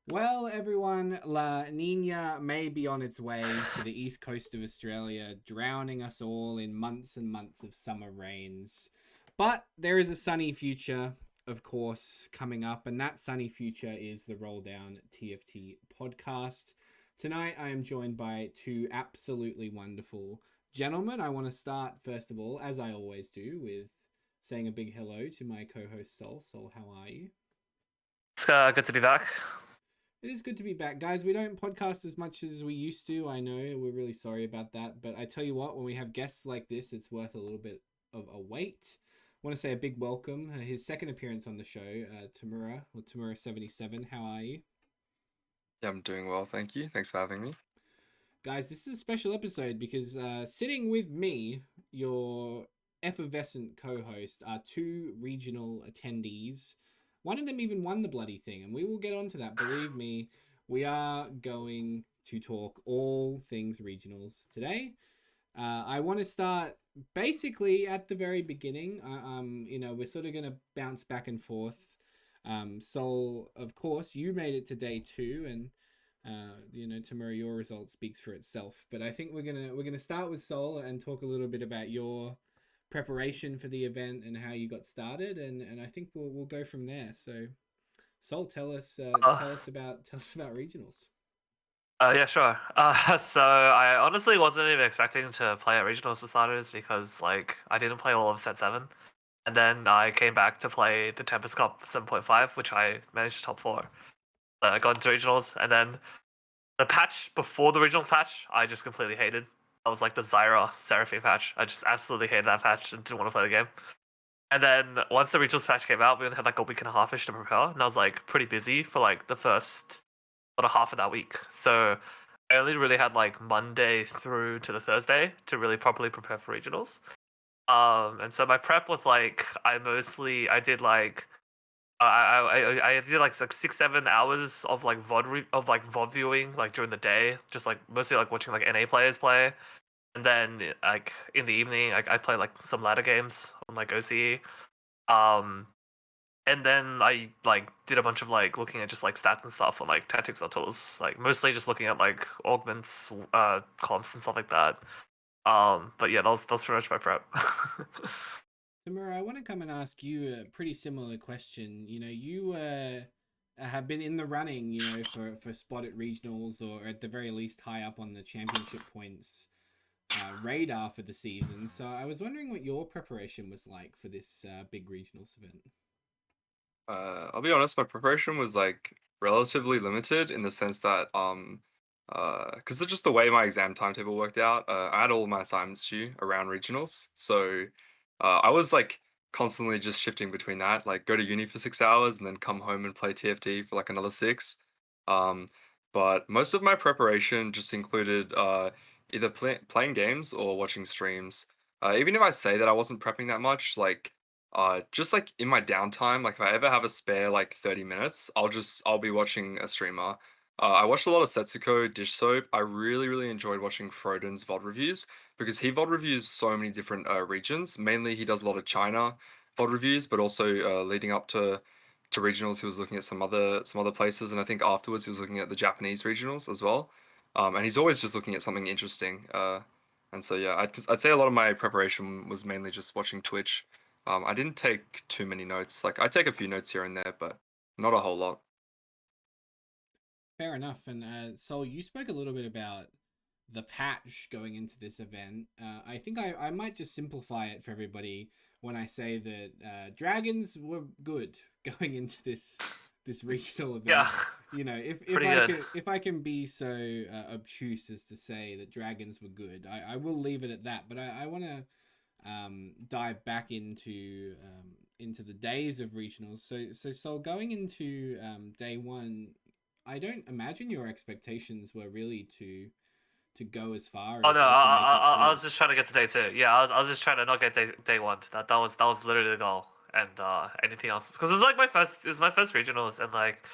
Well, everyone, La Nina may be on its way to the east coast of Australia, drowning us all in months and months of summer rains. But there is a sunny future, of course, coming up, and that sunny future is the Roll Down TFT podcast. Tonight, I am joined by two absolutely wonderful gentlemen. I want to start, first of all, as I always do, with saying a big hello to my co host, Sol. Sol, how are you? It's good to be back. It is good to be back, guys. We don't podcast as much as we used to. I know we're really sorry about that, but I tell you what, when we have guests like this, it's worth a little bit of a wait. I want to say a big welcome. His second appearance on the show, Tamura 77. How are you? Yeah, I'm doing well, thank you. Thanks for having me. Guys, this is a special episode because sitting with me, your effervescent co host, are two regional attendees. One of them even won the bloody thing, and we will get onto that. Believe me, we are going to talk all things regionals today. I want to start basically at the very beginning. We're sort of going to bounce back and forth. So, of course, you made it to day two, and Tamura, your result speaks for itself. But I think we're gonna start with Sol and talk a little bit about your preparation for the event and how you got started, and I think we'll go from there. So, Sol, Uh, tell us about regionals. yeah, sure. So I honestly wasn't even expecting to play at regionals for starters because I didn't play all of set seven, and then I came back to play the Tempest Cup 7.5, which I managed to top four. I got into regionals, and then the patch before the regionals patch, I just completely hated. I was like the Zyra Seraphine patch. I just absolutely hated that patch and didn't want to play the game. And then once the regionals patch came out, we only had like a week and a half ish to prepare, and I was like pretty busy for like the first sort of half of that week. So I only really had like Monday through to the Thursday to really properly prepare for regionals. And so my prep was like I did like I did like 6 7 hours of like VOD viewing like during the day, just like mostly like watching like NA players play, and then like in the evening I play like some ladder games on like OCE. Um, and then I like did a bunch of like looking at just like stats and stuff on like tactics or tools, like mostly just looking at like augments, comps and stuff like that. But yeah, that was pretty much my prep. Tamura, I want to come and ask you a pretty similar question. You have been in the running, for spot at regionals or at the very least high up on the championship points radar for the season. So I was wondering what your preparation was like for this big regionals event. I'll be honest, my preparation was like relatively limited in the sense that because of just the way my exam timetable worked out, I had all my assignments due around regionals, so I was like constantly just shifting between that, like go to uni for 6 hours and then come home and play TFT for like another six. Um, but most of my preparation just included either playing games or watching streams. Even if I say that I wasn't prepping that much, like just like in my downtime, like if I ever have a spare like 30 minutes, I'll be watching a streamer. I watched a lot of Setsuko Dish Soap. I really enjoyed watching Froden's VOD reviews because he VOD reviews so many different regions. Mainly he does a lot of China VOD reviews, but also leading up to regionals, he was looking at some other places, and I think afterwards he was looking at the Japanese regionals as well. And he's always just looking at something interesting. And so yeah, I'd say a lot of my preparation was mainly just watching Twitch. I didn't take too many notes. Like I take a few notes here and there, but not a whole lot. Fair enough. And Sol, you spoke a little bit about the patch going into this event. I think I might just simplify it for everybody when I say that dragons were good going into this regional Yeah, event. If pretty I good. can be so obtuse as to say that dragons were good, I will leave it at that. But I want to dive back into the days of regionals. So Sol, going into day one, I don't imagine your expectations were really to go as far Oh no, as to make it I through. was just trying to get to day two. Yeah, I was just trying to not get day one. That was literally the goal. And anything else, because it was my first regionals, and like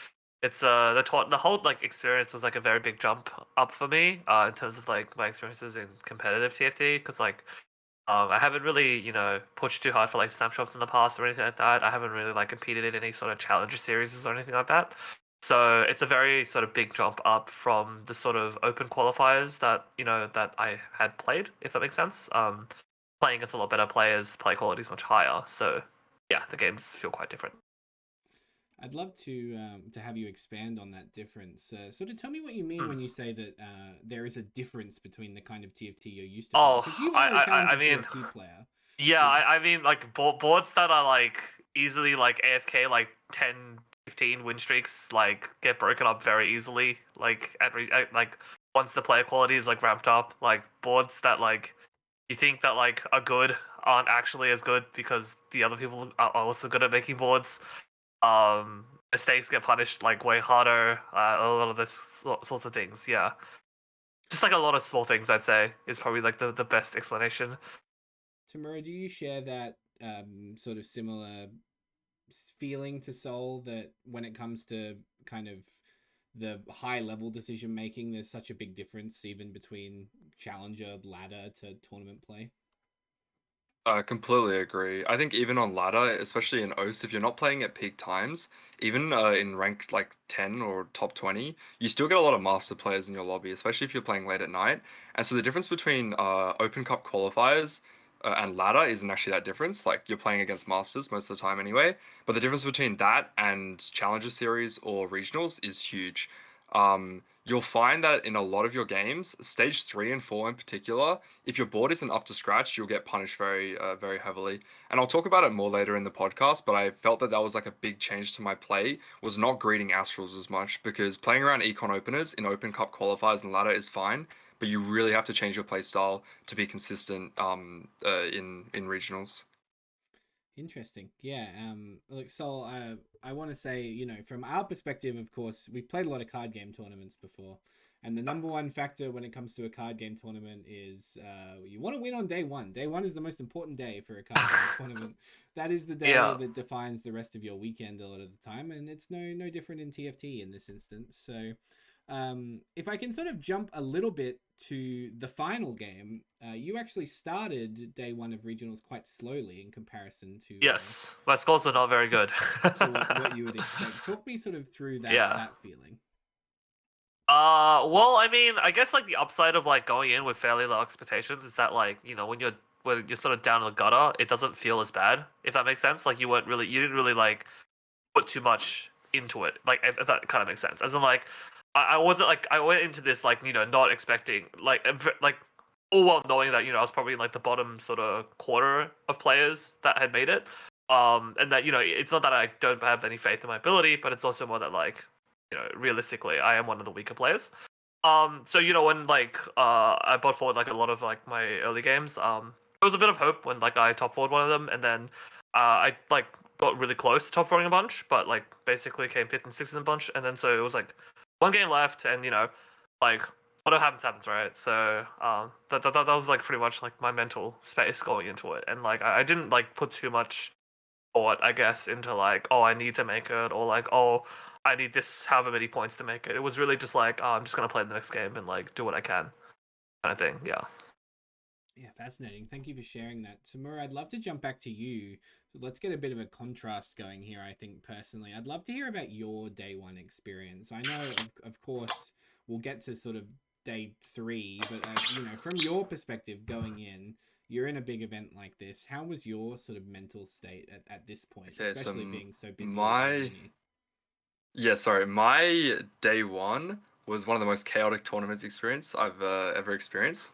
it's the whole like experience was like a very big jump up for me in terms of like my experiences in competitive TFT, because like I haven't really pushed too hard for like snapshots in the past or anything like that. I haven't really like competed in any sort of challenger series or anything like that. So it's a very sort of big jump up from the sort of open qualifiers that that I had played, if that makes sense. Playing against a lot better players, play quality is much higher. So yeah, the games feel quite different. I'd love to have you expand on that difference. Sort of tell me what you mean when you say that there is a difference between the kind of TFT you're used to playing, Oh, because you I are a I, I challenger mean, TFT player. yeah, So I mean like boards that are like easily like AFK, like 10, 15 win streaks, like get broken up very easily. Like like once the player quality is like ramped up, like boards that like you think that like are good aren't actually as good because the other people are also good at making boards. Mistakes get punished like way harder. A lot of this sorts of things. Yeah, just like a lot of small things. I'd say is probably like the best explanation. Tamura, do you share that sort of similar feeling to Soul, that when it comes to kind of the high level decision making, there's such a big difference even between challenger, ladder to tournament play? I completely agree. I think even on ladder, especially in OS, if you're not playing at peak times, even in rank like 10 or top 20, you still get a lot of master players in your lobby, especially if you're playing late at night. And so the difference between Open Cup qualifiers and ladder isn't actually that difference. Like you're playing against masters most of the time anyway. But the difference between that and Challenger Series or regionals is huge. You'll find that in a lot of your games, stage 3 and 4 in particular, if your board isn't up to scratch, you'll get punished very heavily. And I'll talk about it more later in the podcast, but I felt that that was like a big change to my play, was not greeting Astrals as much, because playing around Econ openers in Open Cup qualifiers and ladder is fine, but you really have to change your play style to be consistent in regionals. Interesting. Yeah. Look, Sol, I want to say, from our perspective, of course, we've played a lot of card game tournaments before, and the number one factor when it comes to a card game tournament is you want to win on day one. Day one is the most important day for a card game tournament. That is the day Yeah. that defines the rest of your weekend a lot of the time, and it's no different in TFT in this instance. So, if I can sort of jump a little bit to the final game, you actually started day one of regionals quite slowly in comparison Yes, my scores were not very good. to what you would expect. Talk me sort of through Yeah. that feeling. Well, I mean, I guess like the upside of like going in with fairly low expectations is that like when you're sort of down in the gutter, it doesn't feel as bad, if that makes sense. Like you didn't really like put too much into it. Like if that kind of makes sense. As in like I wasn't like I went into this like not expecting like all well knowing that I was probably in like the bottom sort of quarter of players that had made it. And that it's not that I don't have any faith in my ability, but it's also more that like realistically I am one of the weaker players. So when like I brought forward like a lot of like my early games, there was a bit of hope when like I top forward one of them, and then I like got really close to top forwarding a bunch, but like basically came fifth and sixth in a bunch, and then so it was like one game left, and like whatever happens happens, right? So that was like pretty much like my mental space going into it, and like I didn't like put too much thought, I guess, into like, oh, I need to make it, or like, oh, I need this however many points to make it. It was really just like, oh, I'm just gonna play the next game and like do what I can, kind of thing. Yeah. Yeah, fascinating. Thank you for sharing that. Tamura, I'd love to jump back to you. So let's get a bit of a contrast going here, I think, personally. I'd love to hear about your day one experience. I know, of course, we'll get to sort of day three, but, from your perspective going in, you're in a big event like this. How was your sort of mental state at this point, Okay, so especially being so busy with your my uni? Yeah, sorry. My day one was one of the most chaotic tournaments experience I've ever experienced.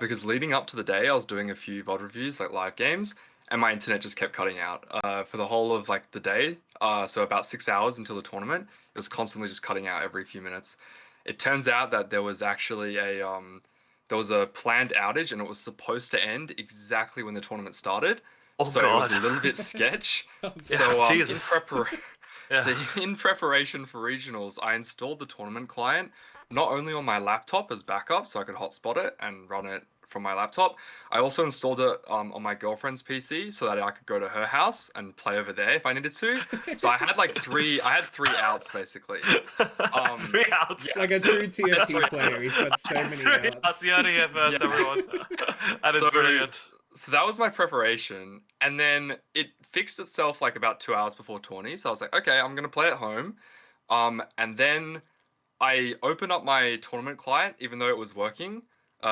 Because leading up to the day, I was doing a few VOD reviews, like live games, and my internet just kept cutting out. For the whole of like the day, so about 6 hours until the tournament, it was constantly just cutting out every few minutes. It turns out that there was a planned outage, and it was supposed to end exactly when the tournament started. Oh So it was God. a little bit sketch. Yeah. So Jesus. Yeah. so in preparation for regionals, I installed the tournament client not only on my laptop as backup, so I could hotspot it and run it from my laptop. I also installed it on my girlfriend's PC so that I could go to her house and play over there if I needed to. So I had three outs basically. Three outs. It's Yeah, like a true TFT three player. He's got so many Three outs. outs. You heard it here first, yeah. everyone. That is So brilliant. so that was my preparation, and then it fixed itself like about 2 hours before tourney. So I was like, okay, I'm gonna play at home. And then I opened up my tournament client, even though it was working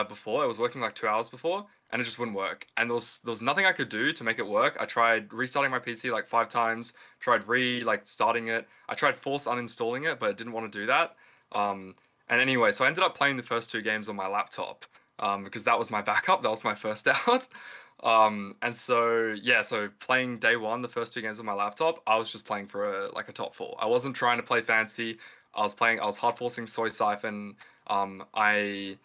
before. It was working like 2 hours before, and it just wouldn't work. And there was nothing I could do to make it work. I tried restarting my PC like 5 times. Tried like starting it. I tried force uninstalling it, but it didn't want to do that. And anyway, so I ended up playing the first 2 games on my laptop because that was my backup. That was my first out. And so yeah, so playing day one, the first 2 games on my laptop, I was just playing for a top four. I wasn't trying to play fancy. I was hard forcing Soy Siphon. I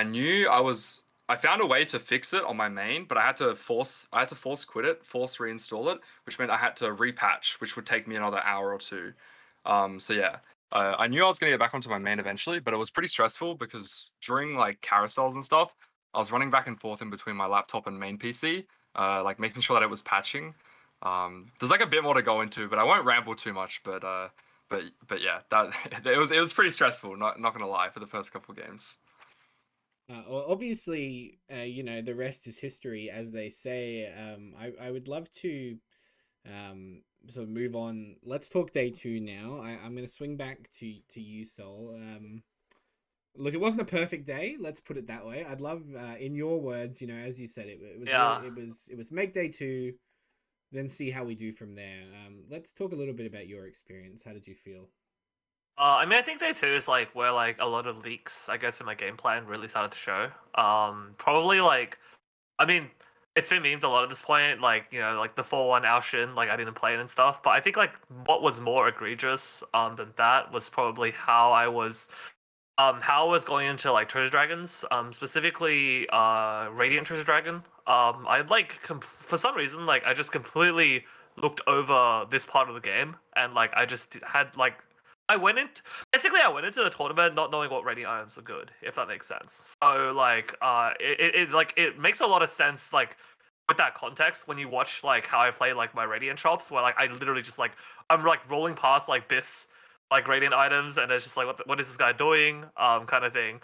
knew I found a way to fix it on my main, but I had to force quit it, force reinstall it, which meant I had to repatch, which would take me another hour or two. So yeah, I knew I was gonna get back onto my main eventually, but it was pretty stressful because during like carousels and stuff, I was running back and forth in between my laptop and main PC, like making sure that it was patching. There's like a bit more to go into, but I won't ramble too much. But yeah, that it was pretty stressful. Not gonna lie for the first couple games. Obviously, the rest is history, as they say. I would love to sort of move on. Let's talk day two now. I'm going to swing back to you, Sol. Look, it wasn't a perfect day. Let's put it that way. I'd love, in your words, as you said, it was Yeah. really, it was make day two, then see how we do from there. Let's talk a little bit about your experience. How did you feel? I mean, I think day two is like where like a lot of leaks, I guess, in my game plan really started to show. Probably like, I mean, it's been memed a lot at this point, like like the 4-1 Alshin, like I didn't play it and stuff. But I think like what was more egregious than that was probably how I was going into like treasure dragons, specifically Radiant Treasure Dragon. I like for some reason like I just completely looked over this part of the game, and like I just had like I went into basically I went into the tournament not knowing what Radiant items are good, if that makes sense. So like it makes a lot of sense like with that context when you watch like how I play like my Radiant shops, where like I literally just like I'm like rolling past like this like Radiant items, and it's just like what is this guy doing, kind of thing.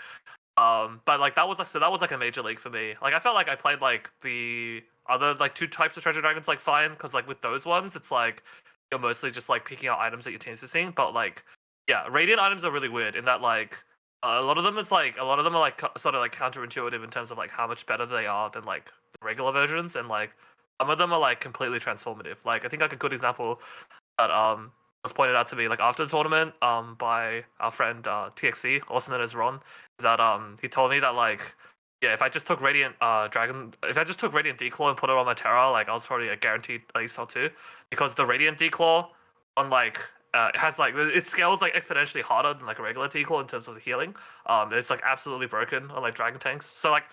But like that was like a major league for me. Like I felt like I played like the other like 2 types of treasure dragons like fine, because like with those ones it's like you're mostly just like picking out items that your team's missing. But like yeah, Radiant items are really weird in that like a lot of them are like sort of like counterintuitive in terms of like how much better they are than like the regular versions, and like some of them are like completely transformative. Like I think like a good example that was pointed out to me like after the tournament by our friend TXC, also known as Ron, is that he told me that like yeah, if I just took Radiant Declaw and put it on my Terra, like I was probably a guaranteed at least L2, because the Radiant Declaw on like it has like it scales like exponentially harder than like a regular Declaw in terms of the healing. It's like absolutely broken on like dragon tanks. So like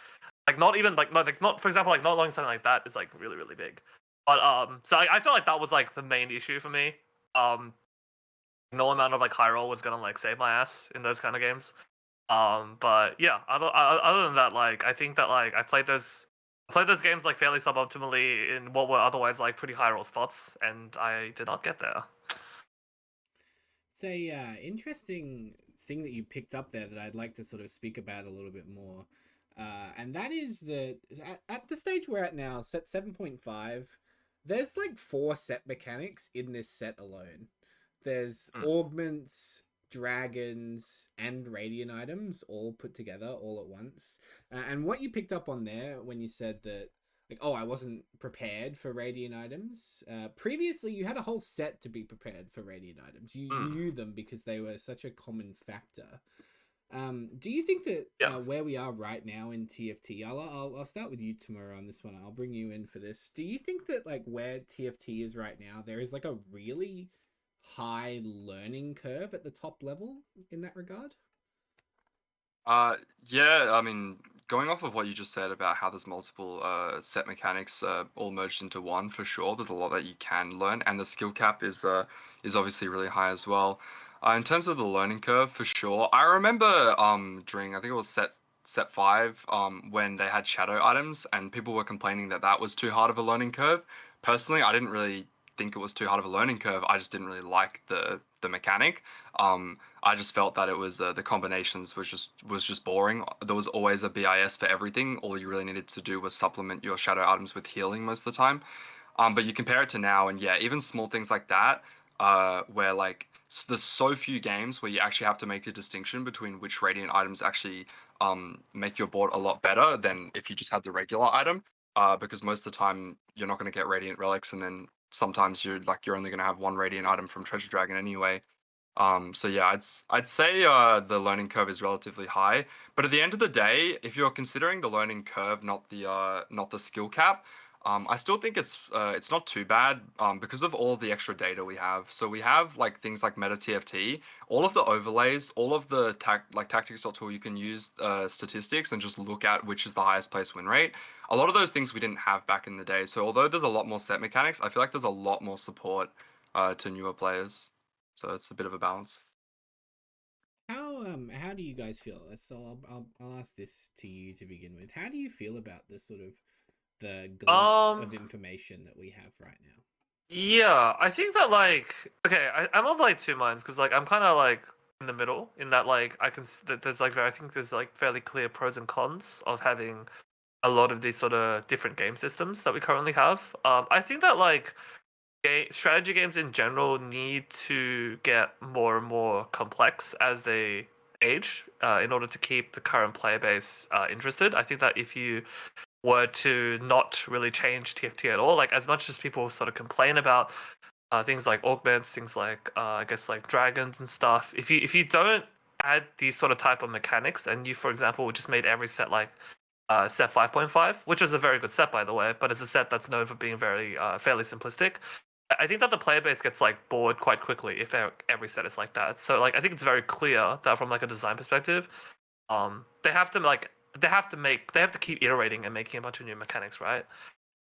not even not for example like not knowing something like that is like really really big. But so I felt like that was like the main issue for me. Um, no amount of like high roll was gonna like save my ass in those kind of games. But yeah, other than that, like I think that like I played those games like fairly suboptimally in what were otherwise like pretty high roll spots, and I did not get there. It's a interesting thing that you picked up there that I'd like to sort of speak about a little bit more. And that is that at the stage we're at now, set 7.5, there's like 4 set mechanics in this set alone. There's Mm. augments, dragons, and radiant items all put together all at once. And what you picked up on there when you said that, like, oh, I wasn't prepared for radiant items. Previously, you had a whole set to be prepared for radiant items. You Mm. knew them because they were such a common factor. Do you think that Yeah. where we are right now in TFT, I'll start with you tomorrow on this one. I'll bring you in for this. Do you think that like where TFT is right now, there is like a really high learning curve at the top level in that regard? Yeah, I mean, going off of what you just said about how there's multiple set mechanics all merged into one, for sure. There's a lot that you can learn, and the skill cap is obviously really high as well. In terms of the learning curve, for sure. I remember during I think it was set 5 when they had shadow items and people were complaining that that was too hard of a learning curve. Personally, I didn't really think it was too hard of a learning curve. I just didn't really like the mechanic. I just felt that it was the combinations was just boring. There was always a BIS for everything. All you really needed to do was supplement your shadow items with healing most of the time. But you compare it to now, and yeah, even small things like that, where like there's so few games where you actually have to make a distinction between which radiant items actually make your board a lot better than if you just had the regular item. Because most of the time you're not going to get radiant relics, and then sometimes you're only going to have one radiant item from Treasure Dragon anyway. So yeah, I'd say the learning curve is relatively high, but at the end of the day, if you're considering the learning curve, not the skill cap, I still think it's not too bad because of all the extra data we have. So we have like things like meta TFT, all of the overlays, all of the tactics.tool. You can use statistics and just look at which is the highest place win rate. A lot of those things we didn't have back in the day. So although there's a lot more set mechanics, I feel like there's a lot more support to newer players. So it's a bit of a balance. How do you guys feel? So I'll ask this to you to begin with. How do you feel about the sort of the glut of information that we have right now? Yeah, I think that like okay, I'm of like two minds because like I'm kind of like in the middle in that like that there's like I think there's like fairly clear pros and cons of having a lot of these sort of different game systems that we currently have. I think that like strategy games in general need to get more and more complex as they age in order to keep the current player base interested. I think that if you were to not really change TFT at all, like as much as people sort of complain about things like augments, things like I guess like dragons and stuff, if you don't add these sort of type of mechanics, and you, for example, just made every set like set 5.5, which is a very good set by the way, but it's a set that's known for being very fairly simplistic. I think that the player base gets like bored quite quickly if every set is like that. So like I think it's very clear that from like a design perspective, they have to like they have to keep iterating and making a bunch of new mechanics, right?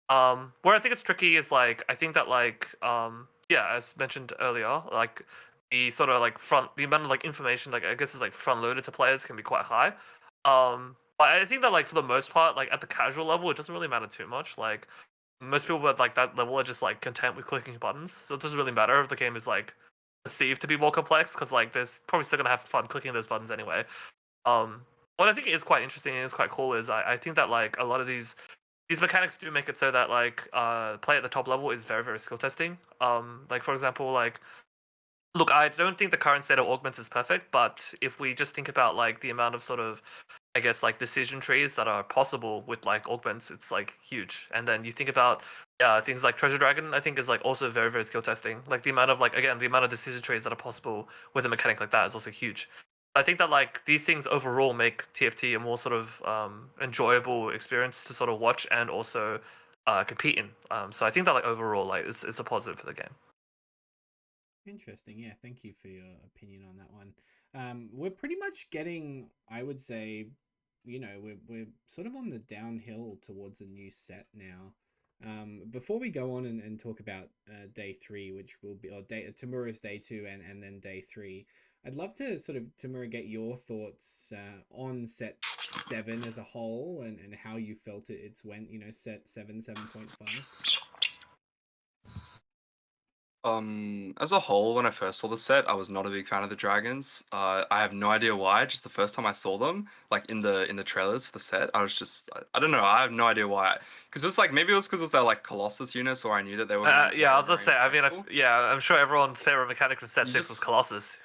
Where I think it's tricky is like I think that like yeah, as mentioned earlier, like the sort of like the amount of like information like I guess is like front loaded to players can be quite high. But I think that like for the most part, like at the casual level, it doesn't really matter too much. Like most people at like that level are just like content with clicking buttons, so it doesn't really matter if the game is like perceived to be more complex because like there's probably still gonna have fun clicking those buttons anyway. Um, what I think is quite interesting and is quite cool is I think that like a lot of these mechanics do make it so that like play at the top level is very very skill testing. Like for example like look, I don't think the current state of augments is perfect, but if we just think about like the amount of sort of I guess like decision trees that are possible with like augments, it's like huge. And then you think about things like Treasure Dragon, I think is like also very very skill testing. Like the amount of like again the amount of decision trees that are possible with a mechanic like that is also huge. I think that like these things overall make TFT a more sort of enjoyable experience to sort of watch and also compete in. So I think that like overall like it's a positive for the game. Interesting. Yeah, thank you for your opinion on that one. We're pretty much getting, I would say, we're sort of on the downhill towards a new set now. Before we go on and talk about day three, which will be or day Tamura's day two and then day three, I'd love to sort of Tamura get your thoughts on set seven as a whole and how you felt it's went. Set 7.5. As a whole, when I first saw the set, I was not a big fan of the dragons. I have no idea why. Just the first time I saw them, like in the trailers for the set, I was just I don't know. I have no idea why. Because it was like maybe it was because it was their like Colossus units, or I knew that they were going to be Yeah, I very, was gonna very say. I mean, impactful. yeah, I'm sure everyone's favorite mechanic from Set You Six was just Colossus.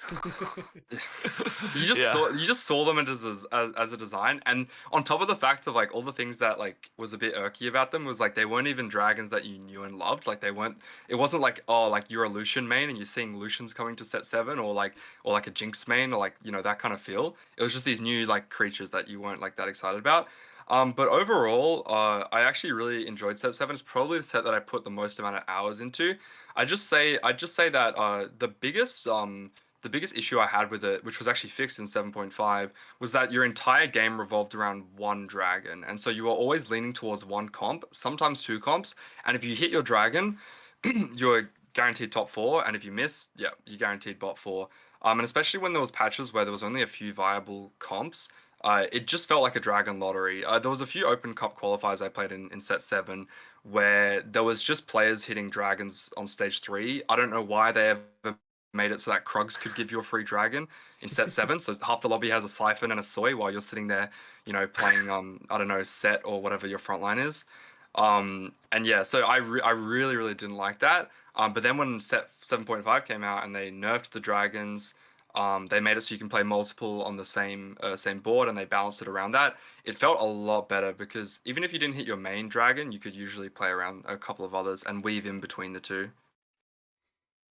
Yeah. you just saw them as a design, and on top of the fact of like all the things that like was a bit irky about them was like they weren't even dragons that you knew and loved. Like they weren't. It wasn't like oh like you're a Lucian main and you're seeing Lucians coming to set seven or like a Jinx main or like that kind of feel. It was just these new like creatures that you weren't like that excited about. But overall, I actually really enjoyed set seven. It's probably the set that I put the most amount of hours into. I just say that the biggest issue I had with it, which was actually fixed in 7.5, was that your entire game revolved around one dragon. And so you were always leaning towards one comp, sometimes two comps. And if you hit your dragon, you're guaranteed top four. And if you miss, yeah, you're guaranteed bot four. And especially when there was patches where there was only a few viable comps, it just felt like a dragon lottery. There was a few Open Cup qualifiers I played in set seven where there was just players hitting dragons on stage three. I don't know why they ever made it so that Krugs could give you a free dragon in set seven. So half the lobby has a siphon and a soy while you're sitting there, playing I don't know, set or whatever your front line is. And yeah, so I really really didn't like that. But then when set 7.5 came out and they nerfed the dragons, they made it so you can play multiple on the same board, and they balanced it around that. It felt a lot better because even if you didn't hit your main dragon, you could usually play around a couple of others and weave in between the two.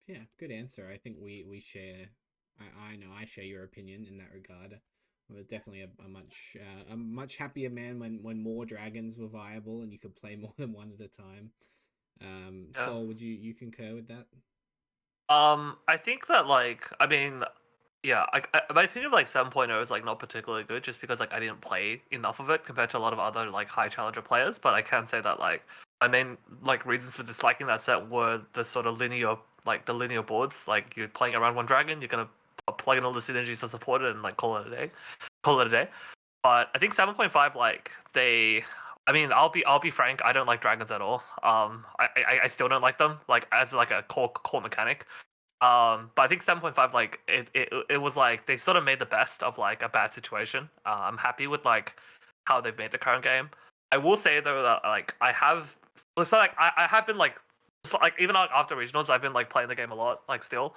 Yeah, good answer. I think we share. I know I share your opinion in that regard. I was definitely a much happier man when more dragons were viable and you could play more than one at a time. Yeah. Sol, would you concur with that? I think that like I mean, yeah, my opinion of like 7.0 is like not particularly good just because like I didn't play enough of it compared to a lot of other like high challenger players. But I can say that like my main like reasons for disliking that set were the sort of linear boards. Like you're playing around one dragon, you're gonna plug in all the synergies to support it and like call it a day. Call it a day. But I think 7.5 like they I mean, I'll be frank. I don't like dragons at all. I still don't like them. Like as like a core mechanic. But I think 7.5 like it was like they sort of made the best of like a bad situation. I'm happy with like how they've made the current game. I will say though that like I have so like I have been like like even like after regionals I've been like playing the game a lot like still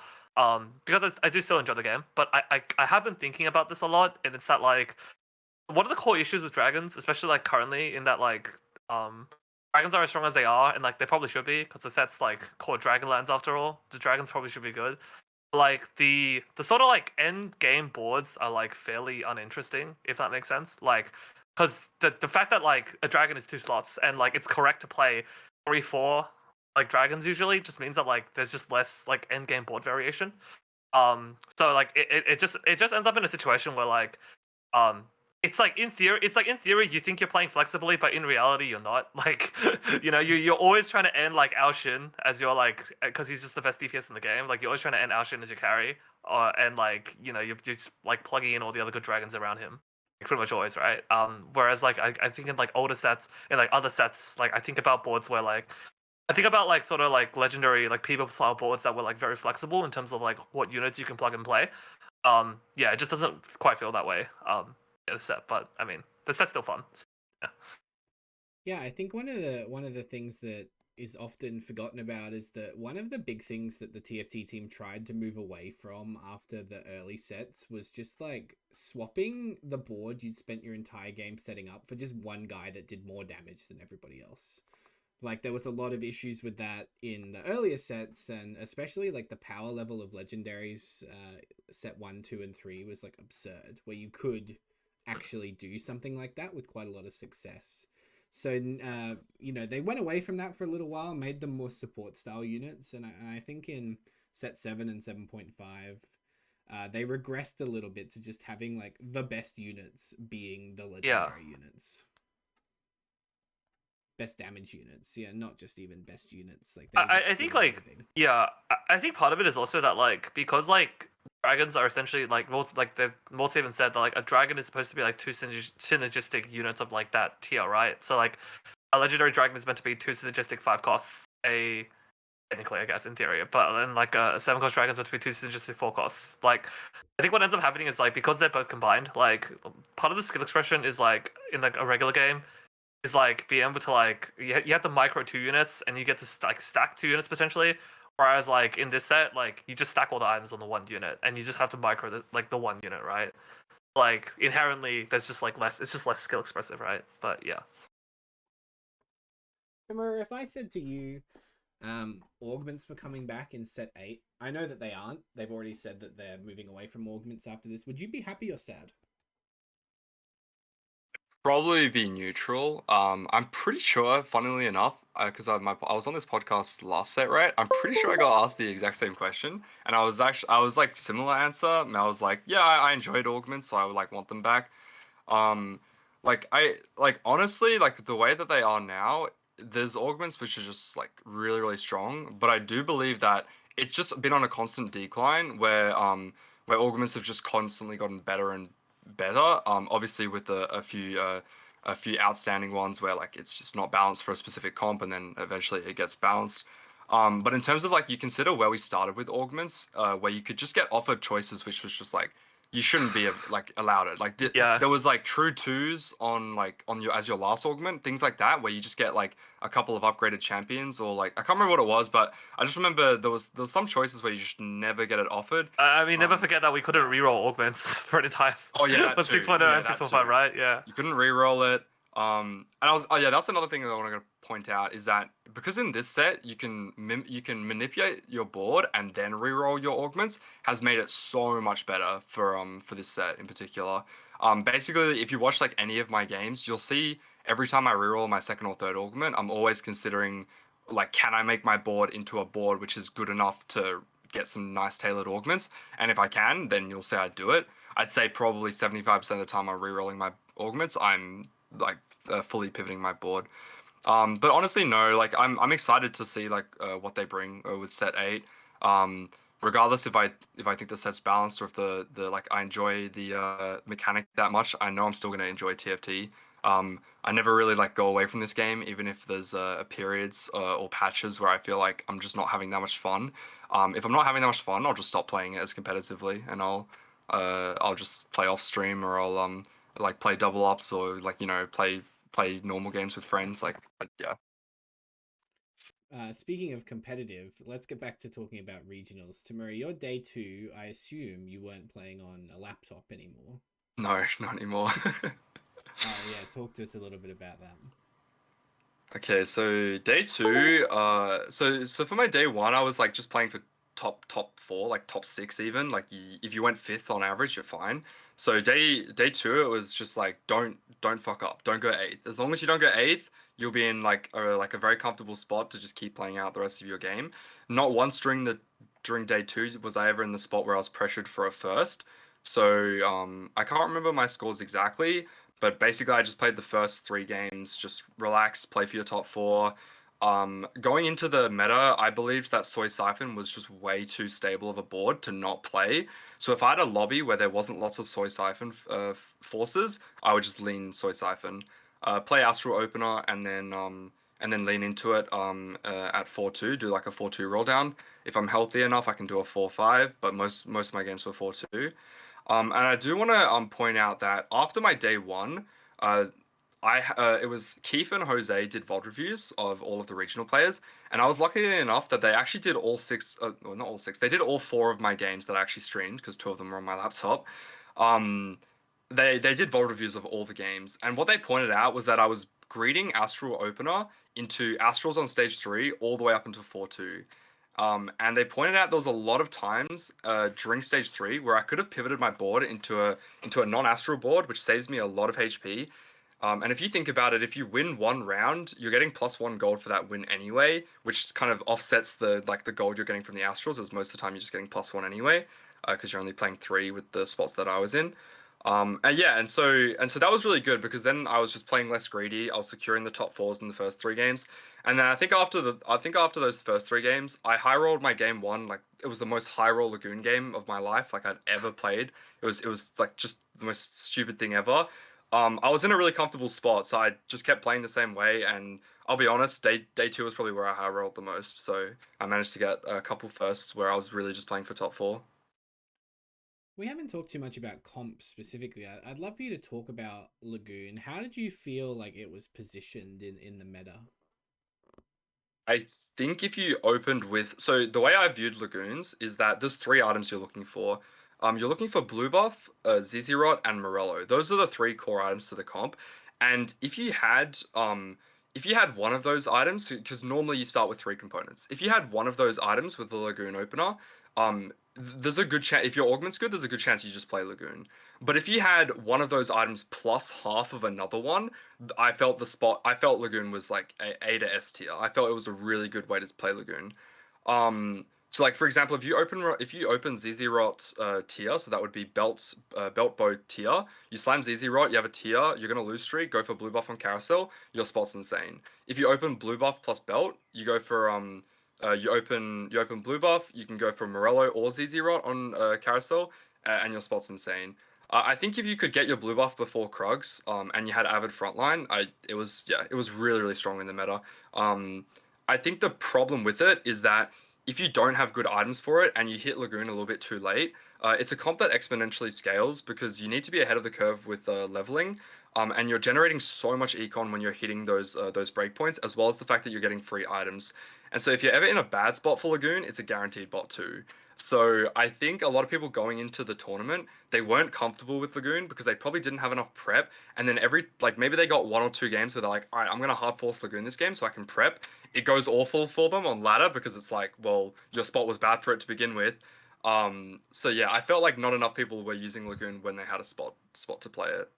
because I do still enjoy the game, but I have been thinking about this a lot, and it's that like one of the core issues with dragons, especially like currently, in that like um dragons are as strong as they are, and like they probably should be, because the set's like called Dragonlands after all. The dragons probably should be good. Like the sort of like end game boards are like fairly uninteresting, if that makes sense. Like, because the fact that like a dragon is 2 slots and like it's correct to play 3, 4 like dragons usually just means that like there's just less like end game board variation. So like it just ends up in a situation where like um it's like in theory you think you're playing flexibly, but in reality you're not. Like you're always trying to end like Ao as your like, because he's just the best DPS in the game. Like you're always trying to end Ao as your carry, and like you're just like plugging in all the other good dragons around him, like, pretty much always, right? Whereas like I think in like older sets, in like other sets, like I think about boards where like I think about like sort of like legendary like PvP style boards that were like very flexible in terms of like what units you can plug and play. Yeah, it just doesn't quite feel that way. The set, but I mean, the set's still fun. So, yeah. Yeah, I think one of the things that is often forgotten about is that one of the big things that the TFT team tried to move away from after the early sets was just like swapping the board you'd spent your entire game setting up for just one guy that did more damage than everybody else. Like there was a lot of issues with that in the earlier sets, and especially like the power level of legendaries. Set 1, 2, and 3 was like absurd, where you could actually do something like that with quite a lot of success. So they went away from that for a little while, made them more support style units, and I think in set 7 and 7.5, they regressed a little bit to just having like the best units being the Yeah. legendary units, best damage units. Yeah, not just even best units. Like they were just I think doing like everything. yeah, I think part of it is also that like because like dragons are essentially like like the Morty even said that like a dragon is supposed to be like two synergistic units of like that tier, right? So like a legendary dragon is meant to be 2 synergistic 5 costs. A technically, I guess in theory, but then like a 7 cost dragon is meant to be 2 synergistic 4 costs. Like I think what ends up happening is like because they're both combined, like part of the skill expression is like in like a regular game is like being able to like you have to micro 2 units and you get to like stack 2 units potentially. Whereas like in this set, like you just stack all the items on the 1 unit and you just have to micro the 1 unit, right? Like inherently, there's just like less. It's just less skill expressive, right? But yeah. Remember, if I said to you, augments were coming back in set 8, I know that they aren't. They've already said that they're moving away from augments after this. Would you be happy or sad? Probably be neutral. I'm pretty sure, funnily enough, because I was on this podcast last set, right? I'm pretty sure I got asked the exact same question, and I was like similar answer, and I was like, yeah, I enjoyed augments, so I would like want them back. Um, like honestly, like the way that they are now, there's augments which are just like really really strong, but I do believe that it's just been on a constant decline where augments have just constantly gotten better and better. Obviously with a few outstanding ones where like it's just not balanced for a specific comp, and then eventually it gets balanced. But in terms of like you consider where we started with augments, where you could just get offered choices which was just like you shouldn't be like allowed it. Like Yeah. there was like true twos on your as your last augment, things like that, where you just get like a couple of upgraded champions, or like I can't remember what it was, but I just remember there was some choices where you just never get it offered. I mean, never Um, forget that we couldn't reroll augments for an entire oh yeah, that for too. 6.0 Yeah, and that 6.5, too. right? Yeah. You couldn't re-roll it. And I was, oh yeah, that's another thing that I want to point out is that because in this set you can manipulate your board and then re-roll your augments, has made it so much better for this set in particular. Basically, if you watch like any of my games, you'll see every time I re-roll my second or third augment, I'm always considering like, can I make my board into a board which is good enough to get some nice tailored augments? And if I can, then you'll say I do it. I'd say probably 75% of the time I'm re-rolling my augments, I'm like fully pivoting my board. But honestly, no. Like I'm excited to see like what they bring with set 8. Regardless if I think the set's balanced or if the like I enjoy the mechanic that much, I know I'm still gonna enjoy TFT. I never really like go away from this game, even if there's periods or patches where I feel like I'm just not having that much fun. If I'm not having that much fun, I'll just stop playing it as competitively, and I'll just play off stream, or I'll like play double ups, or like play normal games with friends. Like yeah. Speaking of competitive, let's get back to talking about regionals. Tamuri, your day 2, I assume you weren't playing on a laptop anymore. No, not anymore. Yeah, talk to us a little bit about that. Okay, so day 2, so for my day 1, I was like just playing for top 4, like top 6 even. Like if you went 5th on average, you're fine. So day 2, it was just like don't fuck up, don't go 8th. As long as you don't go 8th, you'll be in like a very comfortable spot to just keep playing out the rest of your game. Not once during day 2 was I ever in the spot where I was pressured for a first. So I can't remember my scores exactly, but basically, I just played the first 3 games, just relax, play for your top 4. Going into the meta, I believed that Soy Siphon was just way too stable of a board to not play. So if I had a lobby where there wasn't lots of Soy Siphon forces, I would just lean Soy Siphon, play Astral Opener, and then lean into it at 4-2, do like a 4-2 roll down. If I'm healthy enough, I can do a 4-5, but most of my games were 4-2. And I do want to point out that after my day 1, uh, it was Keith and Jose did VOD reviews of all of the regional players, and I was lucky enough that they actually did all 6, well, not all 6, they did all 4 of my games that I actually streamed because 2 of them were on my laptop. Um, they did VOD reviews of all the games, and what they pointed out was that I was greeting Astral Opener into Astrals on stage 3 all the way up into 4-2. And they pointed out there was a lot of times during stage 3 where I could have pivoted my board into a non-astral board, which saves me a lot of HP. And if you think about it, if you win one round, you're getting +1 gold for that win anyway, which kind of offsets the gold you're getting from the astrals, as most of the time you're just getting +1 anyway, because you're only playing 3 with the spots that I was in. And yeah, and so that was really good because then I was just playing less greedy. I was securing the top 4s in the first 3 games, and then I think after those first 3 games, I high rolled my game 1. Like it was the most high roll Lagoon game of my life, like I'd ever played. It was like just the most stupid thing ever. I was in a really comfortable spot, so I just kept playing the same way. And I'll be honest, day 2 was probably where I high rolled the most. So I managed to get a couple firsts where I was really just playing for top 4. We haven't talked too much about comp specifically. I'd love for you to talk about Lagoon. How did you feel like it was positioned in the meta? I think if you opened with, so the way I viewed Lagoons is that there's 3 items you're looking for. You're looking for Blue Buff, Zizirot, and Morello. Those are the 3 core items to the comp. And if you had one of those items, because normally you start with 3 components. If you had one of those items with the Lagoon opener, there's a good chance, if your augment's good, there's a good chance you just play Lagoon. But if you had one of those items plus half of another one, I felt Lagoon was like A to S tier. I felt it was a really good way to play Lagoon. So like for example, if you open ZZ Rot tier, so that would be belt bow tier. You slam ZZ Rot, you have a tier. You're gonna lose streak. Go for blue buff on carousel. Your spot's insane. If you open blue buff plus belt, you go for you open blue buff. You can go for Morello or ZZ Rot on carousel, and your spot's insane. I think if you could get your blue buff before Krugs, and you had Avid frontline, it was really strong in the meta. I think the problem with it is that if you don't have good items for it and you hit Lagoon a little bit too late, It's a comp that exponentially scales because you need to be ahead of the curve with leveling, and you're generating so much econ when you're hitting those breakpoints, as well as the fact that you're getting free items. And so if you're ever in a bad spot for Lagoon, it's a guaranteed bot too. So I think a lot of people going into the tournament, they weren't comfortable with Lagoon because they probably didn't have enough prep. And then maybe they got 1 or 2 games where they're like, all right, I'm gonna hard force Lagoon this game so I can prep. It goes awful for them on ladder because it's like, well, your spot was bad for it to begin with. So yeah, I felt like not enough people were using Lagoon when they had a spot to play it.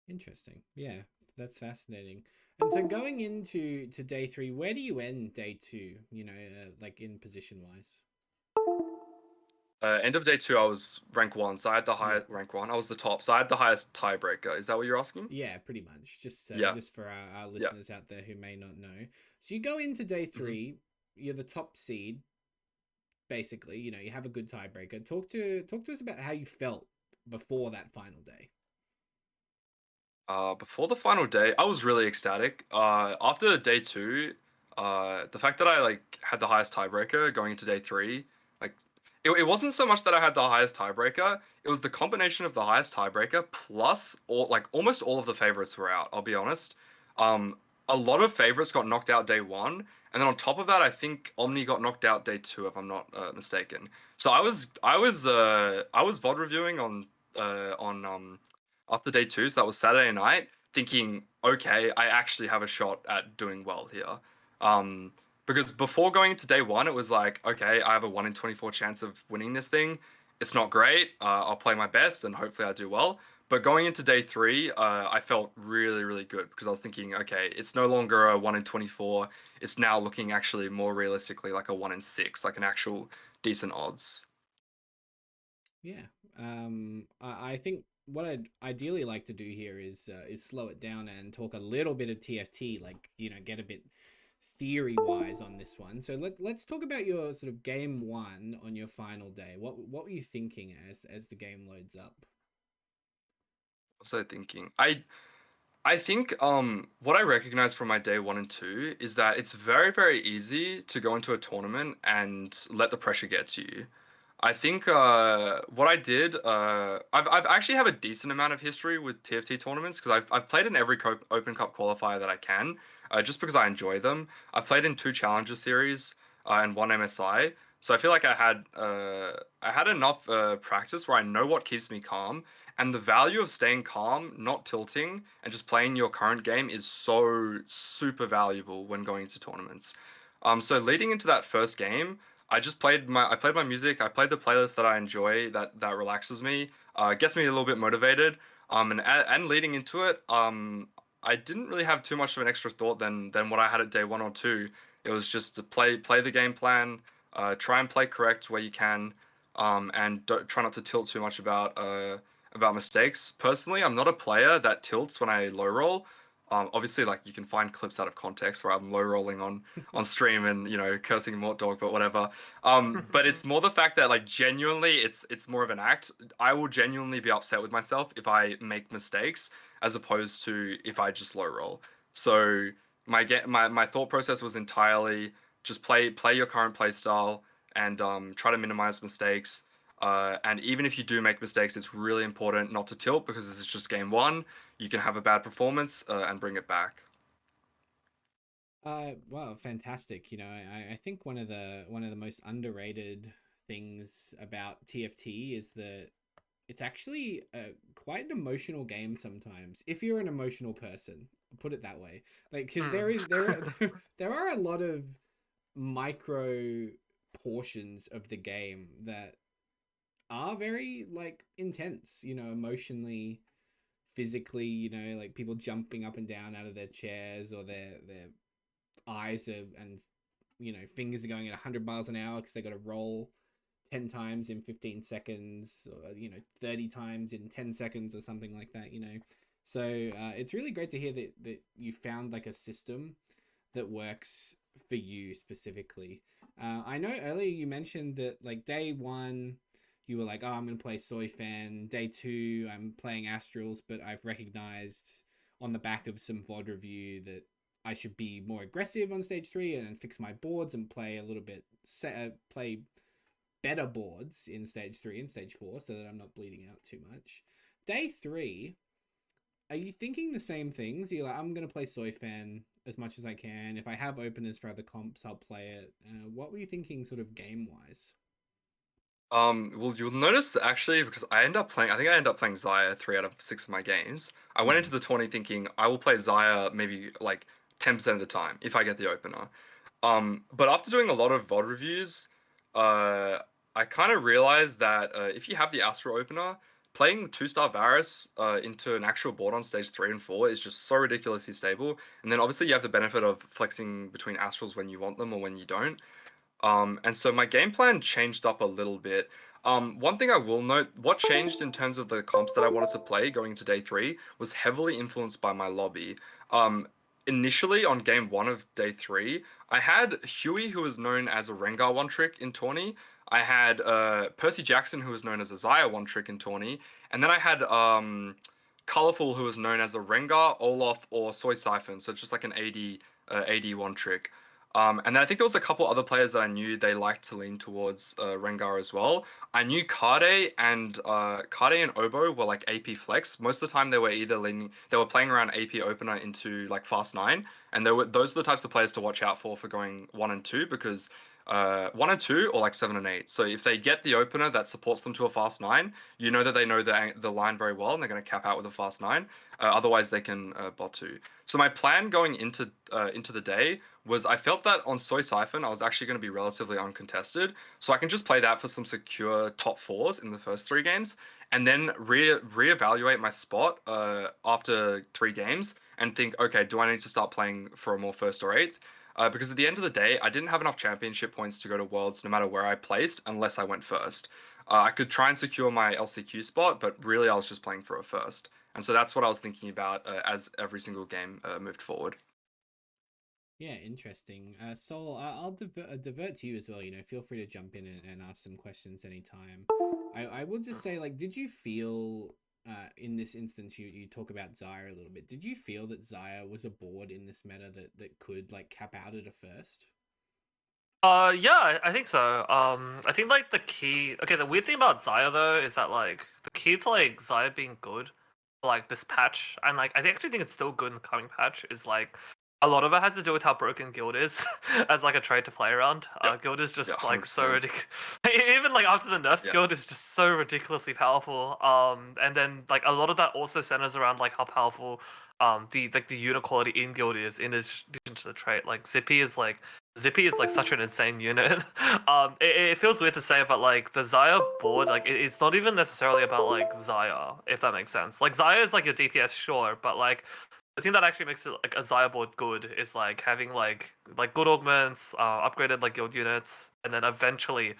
Interesting. Yeah, that's fascinating. And so going into day three, where do you end day two? Like in position wise. End of day two, I was rank one, so I had the Yeah. highest rank one. I was the top, so I had the highest tiebreaker. Is that what you're asking? Yeah, pretty much. Yeah, Just for our yeah. listeners out there who may not know. So you go into day hmm three, you're the top seed, basically. You have a good tiebreaker. Talk to us about how you felt before that final day. Before the final day, I was really ecstatic. After day two, the fact that I like had the highest tiebreaker going into day three, like it wasn't so much that I had the highest tiebreaker. It was the combination of the highest tiebreaker plus almost all of the favorites were out. I'll be honest. Um, a lot of favorites got knocked out day one, and then on top of that, I think Omni got knocked out day two, if I'm not mistaken. So I was VOD reviewing on after day two, so that was Saturday night, thinking, okay, I actually have a shot at doing well here. Um, because before going into day one, it was like, okay, I have a 1 in 24 chance of winning this thing. It's not great. I'll play my best and hopefully I do well. But going into day three, I felt really, really good because I was thinking, okay, it's no longer a 1 in 24. It's now looking actually more realistically like a 1 in 6, like an actual decent odds. Yeah. I think what I'd ideally like to do here is slow it down and talk a little bit of TFT, like get a bit theory wise on this one. So let's talk about your sort of game one on your final day. What were you thinking as the game loads up? Also thinking, I think what I recognize from my day one and two is that it's very, very easy to go into a tournament and let the pressure get to you. I think what I did, I've actually have a decent amount of history with TFT tournaments because I've played in every Open Cup qualifier that I can, just because I enjoy them. I've played in 2 Challenger series and 1 MSI, so I feel like I had enough practice where I know what keeps me calm, and the value of staying calm, not tilting, and just playing your current game is so super valuable when going into tournaments. So leading into that first game. I played my music. I played the playlist that I enjoy that relaxes me, gets me a little bit motivated. And leading into it, I didn't really have too much of an extra thought than what I had at day one or two. It was just to play the game plan, try and play correct where you can, and try not to tilt too much about mistakes. Personally, I'm not a player that tilts when I low roll. Obviously, like you can find clips out of context where I'm low rolling on stream and cursing Mort Dog, but whatever. But it's more the fact that like genuinely, it's more of an act. I will genuinely be upset with myself if I make mistakes as opposed to if I just low roll. So my thought process was entirely just play your current play style and try to minimize mistakes. And even if you do make mistakes, it's really important not to tilt because this is just game one. You can have a bad performance and bring it back. Wow, fantastic. I think one of the most underrated things about TFT is that it's actually quite an emotional game sometimes. If you're an emotional person, I'll put it that way. Like, because Hmm. there are a lot of micro portions of the game that are very like intense. Emotionally, physically. Like people jumping up and down out of their chairs or their eyes are and fingers are going at 100 miles an hour because they got to roll 10 times in 15 seconds or 30 times in 10 seconds or something like that. So it's really great to hear that you found like a system that works for you specifically. I know earlier you mentioned that like day one you were like, oh, I'm gonna play Soy Fan. Day two I'm playing Astrals, but I've recognized on the back of some VOD review that I should be more aggressive on stage three and fix my boards and play a little bit play better boards in stage 3 and stage 4 so that I'm not bleeding out too much. Day 3, are you thinking the same things? You're like, I'm going to play Soy Fan as much as I can. If I have openers for other comps, I'll play it. What were you thinking sort of game-wise? Well, you'll notice actually because I think I end up playing Xayah 3 out of 6 of my games. I went into the tourney thinking I will play Xayah maybe like 10% of the time if I get the opener. But after doing a lot of VOD reviews, I kind of realized that if you have the Astral opener, playing the 2-star Varus into an actual board on stage 3 and 4 is just so ridiculously stable. And then obviously you have the benefit of flexing between Astrals when you want them or when you don't. And so my game plan changed up a little bit. One thing I will note, what changed in terms of the comps that I wanted to play going into day 3 was heavily influenced by my lobby. Um, Initially on game 1 of day 3, I had Huey, who was known as a Rengar one trick in tourney. I had Percy Jackson, who was known as a Xayah one trick in tourney, and then I had Colorful, who was known as a Rengar, Olaf, or Soy Siphon. So it's just like an AD one trick. And then I think there was a couple other players that I knew they liked to lean towards Rengar as well. I knew Kade and Obo were like AP flex. Most of the time they were playing around AP opener into like Fast 9, and those are the types of players to watch out for going 1 and 2 because 1 and 2 or like 7 and 8. So if they get the opener that supports them to a Fast 9, you know that they know the line very well and they're going to cap out with a Fast 9. Otherwise they can bot 2. So my plan going into the day was I felt that on Soy Siphon I was actually going to be relatively uncontested, so I can just play that for some secure top 4s in the first 3 games, and then reevaluate my spot after 3 games and think, okay, do I need to start playing for a more first or 8th? Because at the end of the day, I didn't have enough championship points to go to Worlds no matter where I placed unless I went first. I could try and secure my LCQ spot, but really I was just playing for a first. And so that's what I was thinking about as every single game moved forward. Yeah, interesting. Sol, I'll divert to you as well. Feel free to jump in and ask some questions anytime. I will just say, like, did you feel, in this instance, you talk about Xayah a little bit. Did you feel that Xayah was a board in this meta that could like cap out at a first? Yeah, I think so. I think like the weird thing about Xayah though is that like the key to like Xayah being good, like this patch, and like actually think it's still good in the coming patch is like a lot of it has to do with how broken Guild is as like a trade to play around. Guild is just like so 100%. ridiculous. Even like after the nerfs, Guild is just so ridiculously powerful. And then like a lot of that also centers around like how powerful the unit quality in Guild is in addition to the trait. Like Zippy is like such an insane unit. It feels weird to say, but like the Xayah board, like it's not even necessarily about like Xayah, if that makes sense. Like Xayah is like your DPS, sure, but like the thing that actually makes it like a Xayah board good is like having like good augments, upgraded like guild units, and then eventually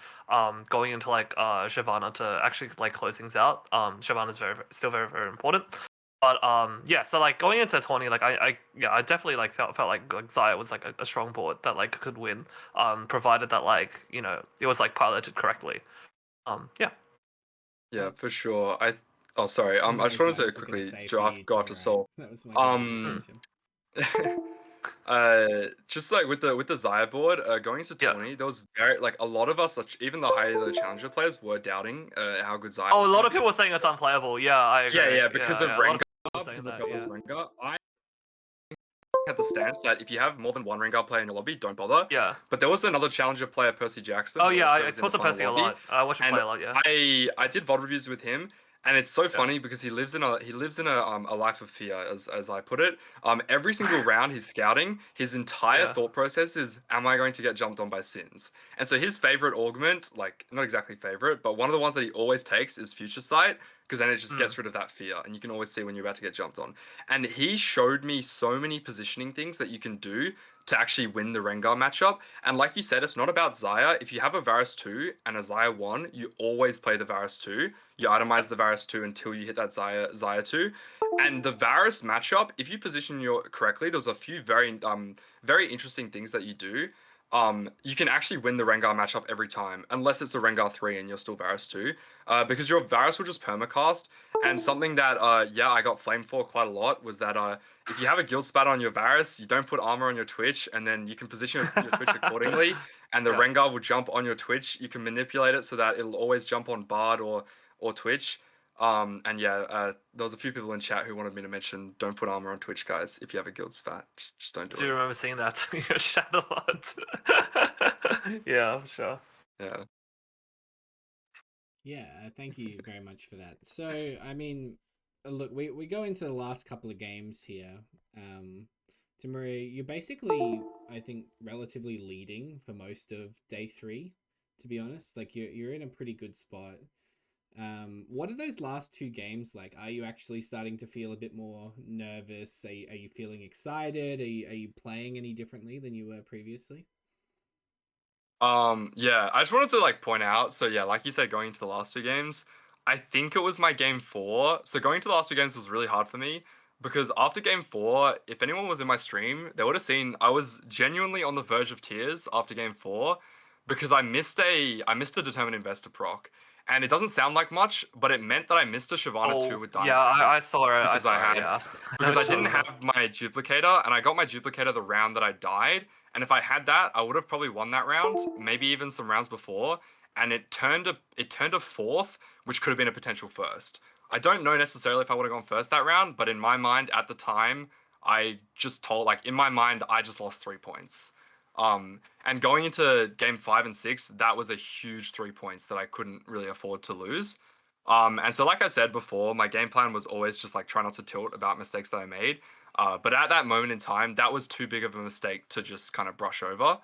going into like Shyvana to actually like close things out. Shyvana is still very very important. But yeah, so like going into 20, like I definitely like felt like Xayah was like a strong board that like could win, provided that like it was like piloted correctly. Yeah. Yeah, for sure. Oh, sorry. No I just worries, wanted I to was gonna quickly say for go you go too, after right? Sol. That was my final Um, question. just like with the Xayah board, going into Yeah. tourney, there was very like a lot of us, like, even the higher the challenger players, were doubting how good Xayah Oh, a was lot going of to be. people were saying it's unplayable. Yeah, I agree. Yeah, because of A lot Rengar, of people were saying because of the that. pillars Yeah. Rengar. I had the stance that if you have more than one Rengar player in your lobby, don't bother. Yeah. But there was another challenger player, Percy Jackson, Oh who yeah, also I was in the talked to final Percy a lobby, lot. I watched him and play a lot. Yeah. I did VOD reviews with him, and it's so Yeah. funny because he lives in a life of fear, as I put it. Every single round he's scouting, his entire Yeah. thought process is, am I going to get jumped on by Sins? And so his favorite augment, like not exactly favorite, but one of the ones that he always takes is Future Sight, because then it just gets rid of that fear, and you can always see when you're about to get jumped on. And he showed me so many positioning things that you can do to actually win the Rengar matchup. And like you said, it's not about Xayah. If you have a Varus 2 and a Xayah 1, you always play the Varus 2. You itemize the Varus 2 until you hit that Xayah 2. And the Varus matchup, if you position your correctly, there's a few very interesting things that you do. you can actually win the Rengar matchup every time, unless it's a Rengar 3 and you're still Varus 2, because your Varus will just permacast. And something that, yeah, I got flamed for quite a lot was that if you have a guild spat on your Varus, you don't put armor on your Twitch, and then you can position your Twitch accordingly, and the Yeah. Rengar will jump on your Twitch. You can manipulate it so that it'll always jump on Bard or Twitch. And yeah, there was a few people in chat who wanted me to mention, don't put armor on Twitch, guys. If you have a guild spat, just don't do Do you it. remember seeing that in your chat a lot? Yeah, sure. Yeah. Yeah, thank you very much for that. So, I mean, look, we go into the last couple of games here. Tamuri, you're basically, I think, relatively leading for most of day 3, to be honest. Like, you're in a pretty good spot. What are those last 2 games like? Are you actually starting to feel a bit more nervous? Are you feeling excited? Are you playing any differently than you were previously? Yeah, I just wanted to like point out, so yeah, like you said, going into the last 2 games, I think it was my game 4. So going to the last 2 games was really hard for me because after game 4, if anyone was in my stream, they would have seen I was genuinely on the verge of tears after game 4 because I missed a determined investor proc. And it doesn't sound like much, but it meant that I missed a Shyvana 2 Oh, with yeah, Diamond I Rings saw it. I because I saw it. had Yeah. because I Sure. didn't have my duplicator, and I got my duplicator the round that I died. And if I had that, I would have probably won that round, maybe even some rounds before. And it turned a fourth, which could have been a potential first. I don't know necessarily if I would have gone first that round, but in my mind at the time, I just told like in my mind I just lost 3 points. And going into game 5 and 6, that was a huge 3 points that I couldn't really afford to lose. And so, like I said before, my game plan was always just like try not to tilt about mistakes that I made. But at that moment in time, that was too big of a mistake to just kind of brush over.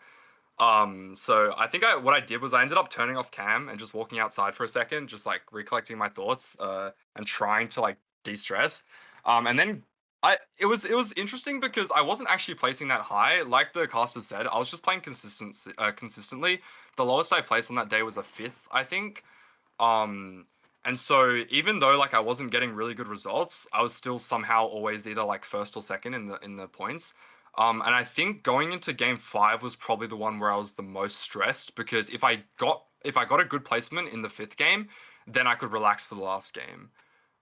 So I think what I did was I ended up turning off cam and just walking outside for a second, just like recollecting my thoughts, and trying to like de-stress. And then it was interesting because I wasn't actually placing that high. Like the caster said, I was just playing consistently. The lowest I placed on that day was a fifth, I think. Um, and so even though like I wasn't getting really good results, I was still somehow always either like first or second in the points. And I think going into game 5 was probably the one where I was the most stressed because if I got a good placement in the 5th game, then I could relax for the last game.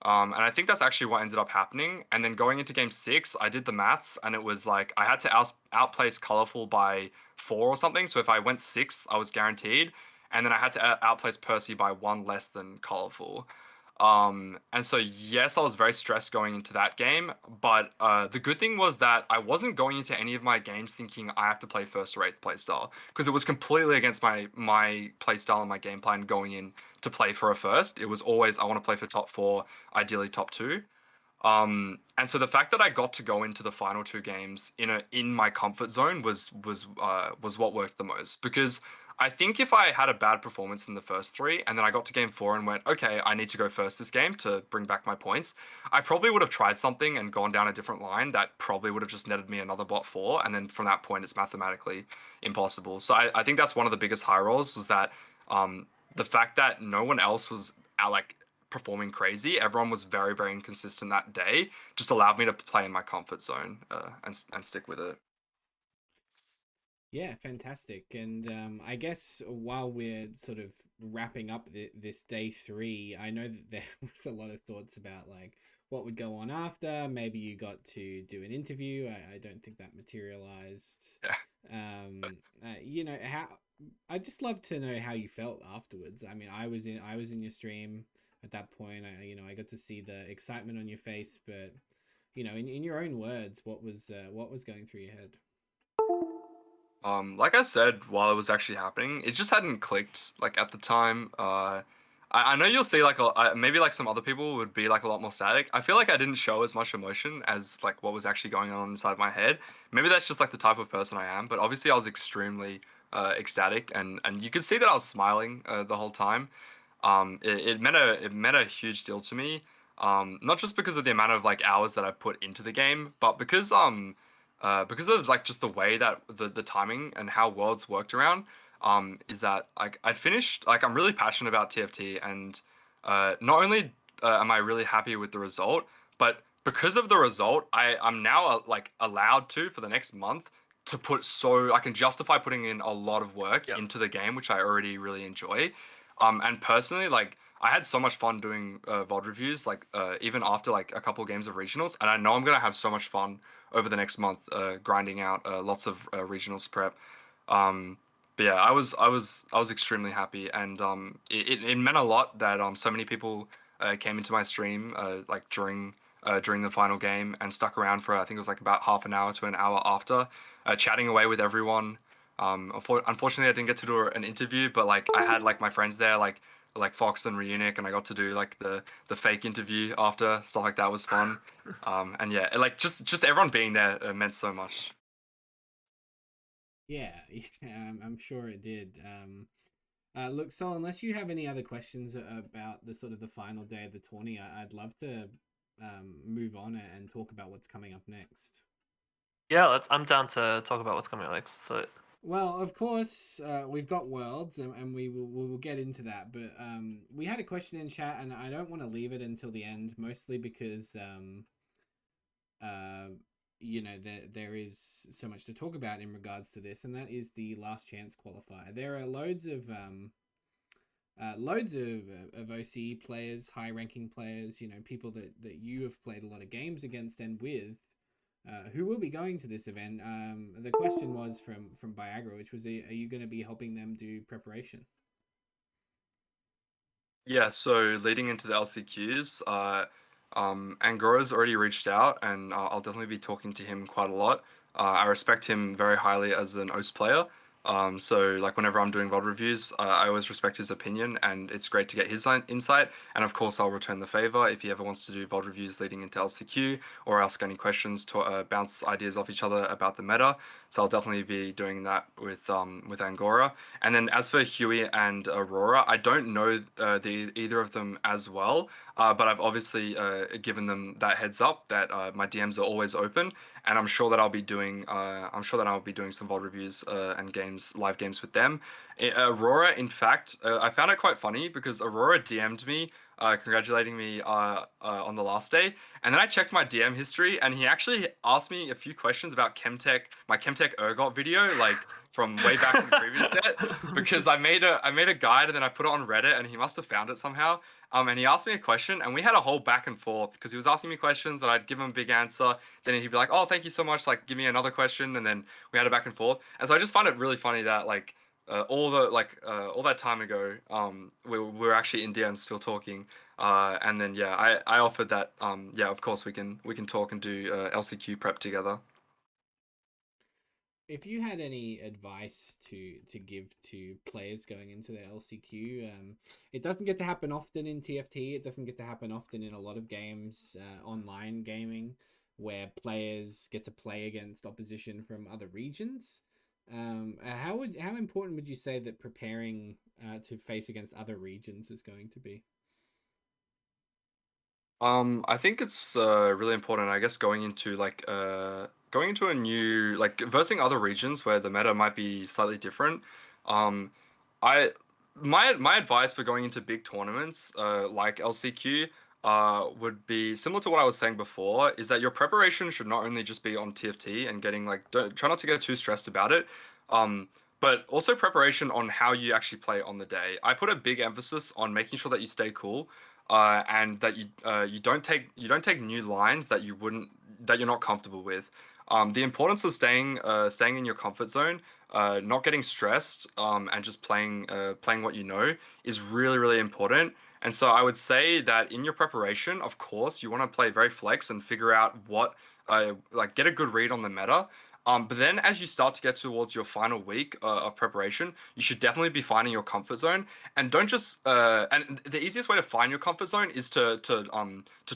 And I think that's actually what ended up happening. And then going into game 6, I did the maths, and it was like I had to outplace Colorful by 4 or something. So if I went 6th, I was guaranteed. And then I had to outplace Percy by 1 less than Colorful. And so yes, I was very stressed going into that game, but the good thing was that I wasn't going into any of my games thinking I have to play first or eighth playstyle because it was completely against my playstyle and my game plan going in to play for a first. It was always I want to play for top 4, ideally top 2. And so the fact that I got to go into the final 2 games in my comfort zone was what worked the most because I think if I had a bad performance in the first 3 and then I got to game 4 and went, okay, I need to go first this game to bring back my points, I probably would have tried something and gone down a different line that probably would have just netted me another bot 4, and then from that point it's mathematically impossible. So I think that's one of the biggest high rolls was that the fact that no one else was like performing crazy. Everyone was very, very inconsistent that day. Just allowed me to play in my comfort zone and stick with it. Yeah, fantastic. And I guess while we're sort of wrapping up this day 3, I know that there was a lot of thoughts about like what would go on after. Maybe you got to do an interview. I don't think that materialized. Yeah. How I'd just love to know how you felt afterwards. I mean, I was in your stream at that point. I got to see the excitement on your face, but in your own words, what was going through your head? Like I said, while it was actually happening, it just hadn't clicked like at the time. I know you'll see like maybe like some other people would be like a lot more static. I feel like I didn't show as much emotion as like what was actually going on inside my head. Maybe that's just like the type of person I am. But obviously, I was extremely ecstatic, and you could see that I was smiling the whole time. It meant a huge deal to me. Not just because of the amount of like hours that I put into the game, but because of like just the way that the timing and how worlds worked around, is that like I'd finished like I'm really passionate about TFT, and not only am I really happy with the result, but because of the result, I'm now like allowed to for the next month to put so I can justify putting in a lot of work Yep. into the game, which I already really enjoy. And personally, like I had so much fun doing VOD reviews, like even after like a couple games of regionals, and I know I'm gonna have so much fun over the next month grinding out lots of regionals prep. Um, but yeah, I was extremely happy, and it meant a lot that so many people came into my stream like during the final game and stuck around for I think it was like about half an hour to an hour after, chatting away with everyone. Unfortunately, I didn't get to do an interview, but like I had like my friends there, like Fox and Reunic, and I got to do like the fake interview after. Stuff like that was fun. And yeah, like just everyone being there meant so much. Yeah, yeah, I'm sure it did. Look, so unless you have any other questions about the sort of the final day of the tourney, I'd love to move on and talk about what's coming up next. Yeah, I'm down to talk about what's coming up next. So Well, of course, we've got worlds, and we will get into that. But we had a question in chat, and I don't want to leave it until the end, mostly because uh, there is so much to talk about in regards to this, and that is the last chance qualifier. There are loads of OCE players, high ranking players, people that you have played a lot of games against and with, who will be going to this event. The question was from Viagra, which was, are you going to be helping them do preparation? Yeah, so leading into the LCQs, Angoro's already reached out, and I'll definitely be talking to him quite a lot. I respect him very highly as an OS player. So like whenever I'm doing VOD reviews, I always respect his opinion, and it's great to get his insight. And of course, I'll return the favor if he ever wants to do VOD reviews leading into LCQ or ask any questions to bounce ideas off each other about the meta. So I'll definitely be doing that with Angora. And then as for Huey and Aurora, I don't know either of them as well, but I've obviously given them that heads up that my DMs are always open, and I'm sure that I'll be doing some VOD reviews and live games with them. Aurora, in fact, I found it quite funny because Aurora DM'd me. Congratulating me on the last day, and then I checked my DM history, and he actually asked me a few questions about my Chemtech Ergot video, like from way back in the previous set, because I made a guide and then I put it on Reddit, and he must have found it somehow. And he asked me a question, and we had a whole back and forth because he was asking me questions and I'd give him a big answer. Then he'd be like, "Oh, thank you so much. Like, give me another question." And then we had a back and forth. And so I just find it really funny that like all that time ago, we were actually in DM still talking. And then yeah, I offered that yeah, of course we can talk and do LCQ prep together. If you had any advice to give to players going into the LCQ, it doesn't get to happen often in TFT. It doesn't get to happen often in a lot of games, online gaming, where players get to play against opposition from other regions. How important would you say that preparing to face against other regions is going to be? I think it's really important. I guess going into a new like versing other regions where the meta might be slightly different. Um, I my advice for going into big tournaments like LCQ would be similar to what I was saying before. Is that your preparation should not only just be on TFT and getting like try not to get too stressed about it. Um, but also preparation on how you actually play on the day. I put a big emphasis on making sure that you stay cool and that you don't take new lines that you're not comfortable with. The importance of staying in your comfort zone, not getting stressed, and just playing what you know is really really important. And so I would say that in your preparation, of course, you want to play very flex and figure out what like get a good read on the meta. But then as you start to get towards your final week of preparation, you should definitely be finding your comfort zone and don't just and the easiest way to find your comfort zone is to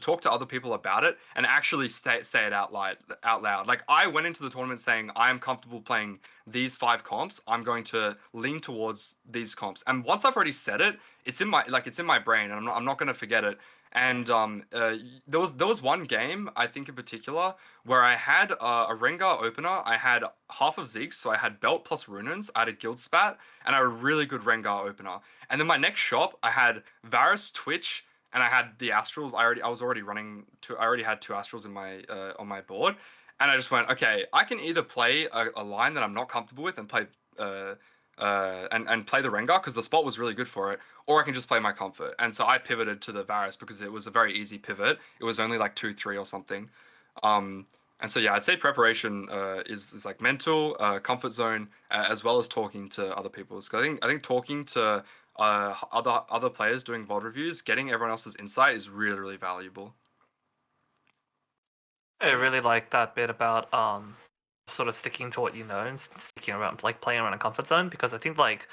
talk to other people about it and actually say it out loud. Like I went into the tournament saying I am comfortable playing these five comps. I'm going to lean towards these comps. And once I've already said it, it's in my brain and I'm not going to forget it. And there was one game I think in particular where I had a Rengar opener. I had half of Zeke's, so I had Belt plus Runins. I had a Guild Spat, and I had a really good Rengar opener. And then my next shop, I had Varus, Twitch, and I had the Astrals. I already had two Astrals in my on my board. and I just went, okay, I can either play a line that I'm not comfortable with and play uh and play the Rengar because the spot was really good for it, or I can just play my comfort. And so I pivoted to the Varus because it was a very easy pivot. It was only like 2-3 or something. Um, and so yeah, I'd say preparation is like mental, comfort zone, as well as talking to other people. 'Cause I think talking to other players doing VOD reviews, getting everyone else's insight is really really valuable. I really like that bit about sort of sticking to what you know and sticking around, like playing around a comfort zone, because I think like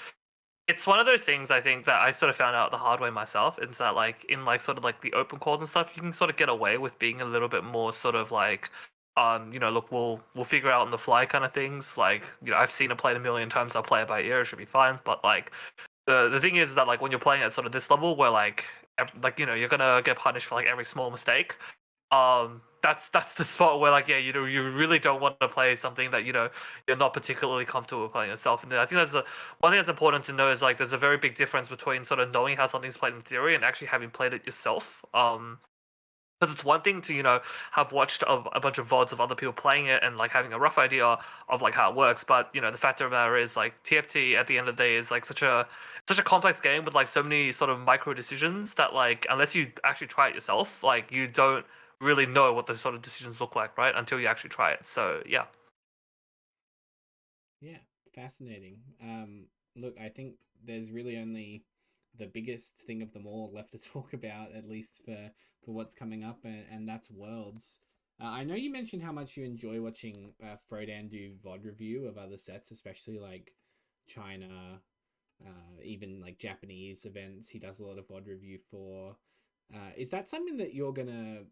it's one of those things I think that I sort of found out the hard way myself. Is that like in like sort of like the open calls and stuff, you can sort of get away with being a little bit more sort of like look, we'll figure out on the fly kind of things. Like, I've seen it played a million times, I'll play it by ear, it should be fine. But like the thing is that like when you're playing at sort of this level where like you're gonna get punished for like every small mistake, that's the spot where like, yeah, you really don't want to play something that you're not particularly comfortable with playing yourself. And I think that's one thing that's important to know is like there's a very big difference between sort of knowing how something's played in theory and actually having played it yourself. Because it's one thing to have watched a bunch of VODs of other people playing it and like having a rough idea of like how it works, but the fact of the matter is like TFT at the end of the day is like such a complex game with like so many sort of micro decisions that like unless you actually try it yourself, like you don't really know what the sort of decisions look like, right? Until you actually try it. So yeah. Yeah, fascinating. Look, I think there's really only the biggest thing of them all left to talk about, at least for what's coming up, and that's Worlds. I know you mentioned how much you enjoy watching Frodan do VOD review of other sets, especially like China, even like Japanese events. He does a lot of VOD review for. Is that something that you're gonna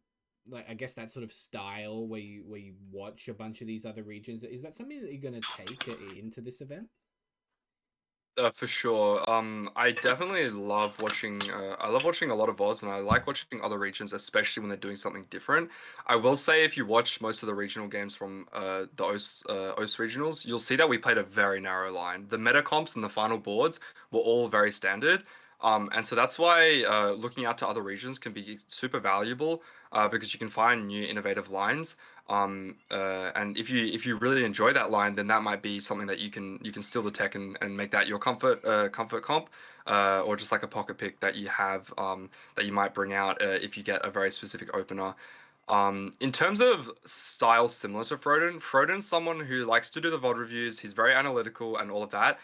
like? I guess that sort of style where you watch a bunch of these other regions. Is that something that you're gonna take into this event? For sure. I definitely love watching. I love watching a lot of VODs, and I like watching other regions, especially when they're doing something different. I will say, if you watch most of the regional games from the OS regionals, you'll see that we played a very narrow line. The meta comps and the final boards were all very standard. And so that's why looking out to other regions can be super valuable because you can find new innovative lines. And if you really enjoy that line, then that might be something that you can steal the tech and make that your comfort comp, or just like a pocket pick that you have that you might bring out if you get a very specific opener. In terms of styles similar to Froden's someone who likes to do the VOD reviews. He's very analytical and all of that.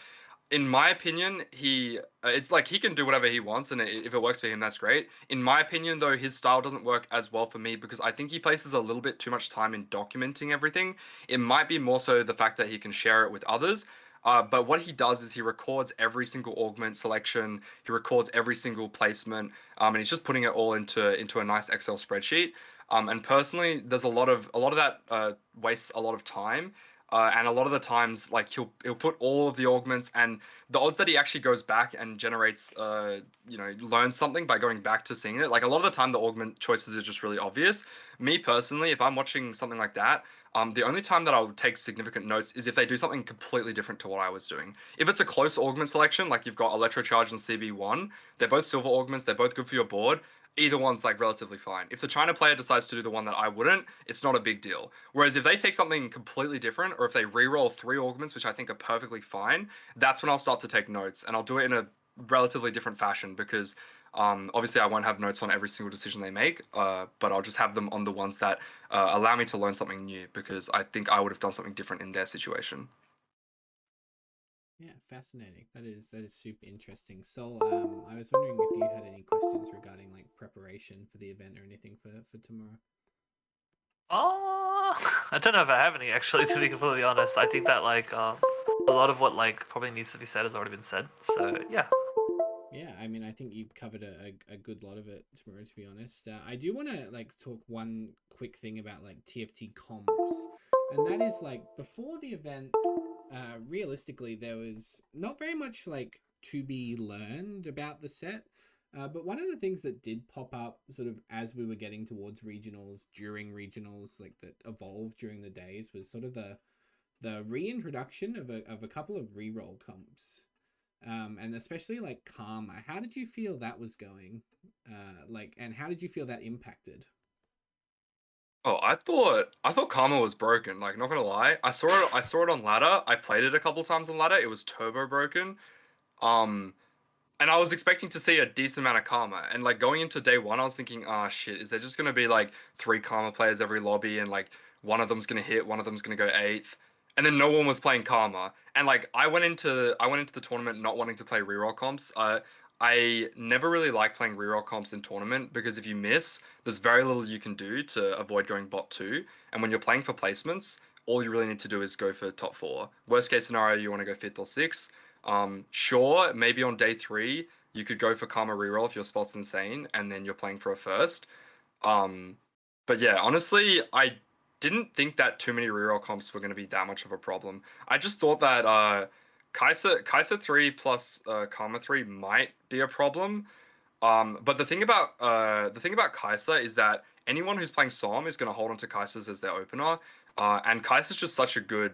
In my opinion, it's like he can do whatever he wants, and if it works for him, that's great. In my opinion, though, his style doesn't work as well for me because I think he places a little bit too much time in documenting everything. It might be more so the fact that he can share it with others. But what he does is he records every single augment selection, he records every single placement, and he's just putting it all into a nice Excel spreadsheet. And personally, there's a lot of that wastes a lot of time. And a lot of the times, like he'll put all of the augments, and the odds that he actually goes back and generates, learns something by going back to seeing it. Like a lot of the time, the augment choices are just really obvious. Me personally, if I'm watching something like that, the only time that I would take significant notes is if they do something completely different to what I was doing. If it's a close augment selection, like you've got Electrocharge and CB1, they're both silver augments, they're both good for your board. Either one's like relatively fine. If the China player decides to do the one that I wouldn't, it's not a big deal. Whereas if they take something completely different, or if they re-roll 3 augments, which I think are perfectly fine, that's when I'll start to take notes, and I'll do it in a relatively different fashion because obviously I won't have notes on every single decision they make, but I'll just have them on the ones that allow me to learn something new because I think I would have done something different in their situation. Yeah, fascinating. That is super interesting. So, I was wondering if you had any questions regarding like preparation for the event or anything for tomorrow. Oh, I don't know if I have any actually. To be completely honest, I think that like a lot of what like probably needs to be said has already been said. So yeah. Yeah, I mean, I think you've covered a good lot of it tomorrow, to be honest. I do want to like talk one quick thing about like TFT comps, and that is like before the event, realistically, there was not very much like to be learned about the set. But one of the things that did pop up sort of as we were getting towards regionals, during regionals, like that evolved during the days, was sort of the reintroduction of a couple of reroll comps, and especially like Karma. How did you feel that was going? And how did you feel that impacted? Oh, I thought Karma was broken. Like, not gonna lie, I saw it on ladder. I played it a couple times on ladder. It was turbo broken. Um, and I was expecting to see a decent amount of Karma. And like going into day one, I was thinking, ah, shit, is there just gonna be like three Karma players every lobby, and like one of them's gonna hit, one of them's gonna go eighth, and then no one was playing Karma. And like I went into the tournament not wanting to play reroll comps. I never really like playing reroll comps in tournament because if you miss, there's very little you can do to avoid going bot two. And when you're playing for placements, all you really need to do is go for top four. Worst case scenario, you want to go fifth or sixth. Sure, maybe on day three you could go for Karma reroll if your spot's insane, and then you're playing for a first. Um, but yeah, honestly, I didn't think that too many reroll comps were going to be that much of a problem. I just thought that Kai'Sa 3 plus Karma 3 might be a problem. But the thing about Kai'Sa is that anyone who's playing Som is going to hold on to Kai'Sa's as their opener, and Kai'Sa's just such a good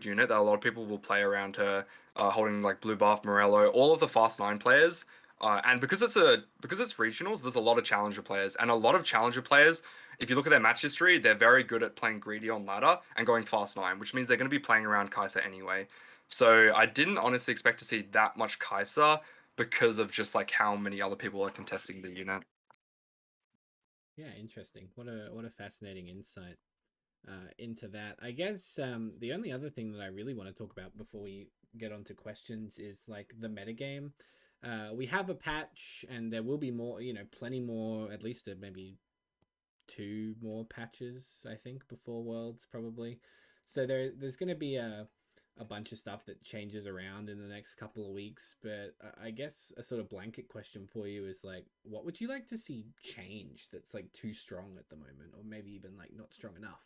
unit that a lot of people will play around her, holding like Blue Buff, Morello, all of the fast nine players. And because it's regionals, there's a lot of challenger players, and a lot of challenger players. If you look at their match history, they're very good at playing greedy on ladder and going fast nine, which means they're going to be playing around Kai'Sa anyway. So I didn't honestly expect to see that much Kai'Sa because of just like how many other people are contesting the unit. Yeah, interesting. What a fascinating insight into that. I guess the only other thing that I really want to talk about before we get on to questions is like the metagame. We have a patch, and there will be more. Plenty more. At least maybe two more patches, I think, before Worlds probably. So there's going to be a bunch of stuff that changes around in the next couple of weeks. But I guess a sort of blanket question for you is like, what would you like to see change that's like too strong at the moment, or maybe even like not strong enough?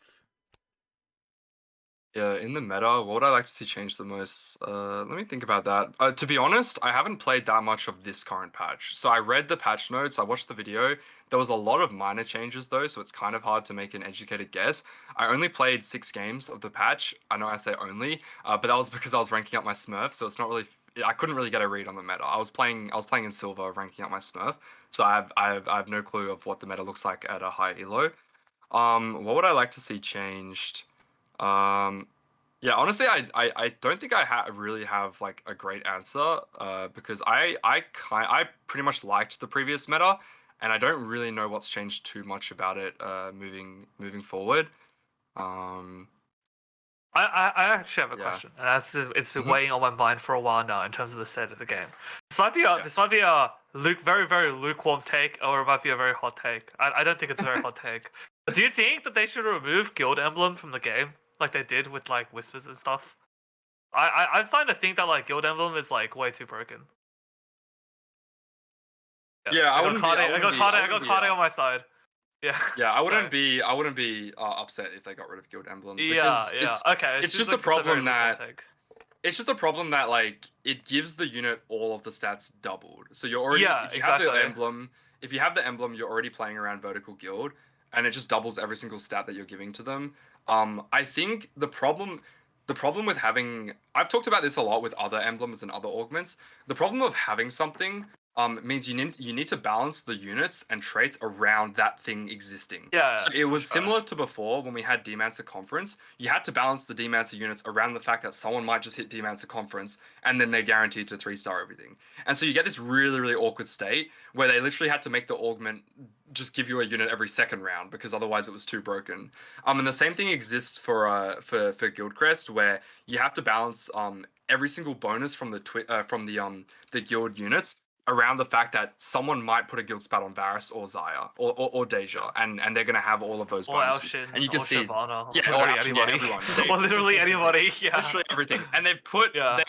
Yeah, in the meta, what would I like to see change the most? Let me think about that. To be honest, I haven't played that much of this current patch. So I read the patch notes, I watched the video. There was a lot of minor changes though, so it's kind of hard to make an educated guess. I only played 6 games of the patch. I know I say only, but that was because I was ranking up my Smurf, so it's not really. I couldn't really get a read on the meta. I was playing in silver, ranking up my Smurf, so I have no clue of what the meta looks like at a high elo. What would I like to see changed? Um, yeah, honestly, I don't think really have like a great answer, because I pretty much liked the previous meta, and I don't really know what's changed too much about it, moving forward. Um, I actually have a yeah. question, and it's been Hmm. weighing on my mind for a while now in terms of the state of the game. This might be a very very lukewarm take, or it might be a very hot take. I don't think it's a very hot take. But do you think that they should remove guild emblem from the game, like they did with like whispers and stuff? I'm starting to think that like guild emblem is like way too broken. Yes, Yeah, I got Kade. I got Kade. I got Kade on my side. Yeah. yeah, I wouldn't Sorry. be I wouldn't be upset if they got rid of Guild Emblem, Yeah, because yeah. it's Okay, it's seems just a like it's a very problem lukewarm that take. it's just a problem that like it gives the unit all of the stats doubled. So you're already Yeah, if you have the exactly. emblem, if you have the emblem, you're already playing around vertical guild, and it just doubles every single stat that you're giving to them. I think the problem with having I've talked about this a lot with other emblems and other augments. The problem of having something means you need to balance the units and traits around that thing existing. Yeah, So it for was sure. similar to before when we had Demancer Conference. You had to balance the Demancer units around the fact that someone might just hit Demancer Conference and then they're guaranteed to 3-star everything. And so you get this really, really awkward state where they literally had to make the augment just give you a unit every second round because otherwise it was too broken. And the same thing exists for Guildcrest, where you have to balance every single bonus from the guild units around the fact that someone might put a guild spat on Varus or Zaya or Deja, and they're gonna have all of those Or bonuses. And Elshin, you can or see, Shyvana, yeah, or literally Action, yeah, anybody. everyone. Or literally anybody, yeah. Literally everything. And Yeah.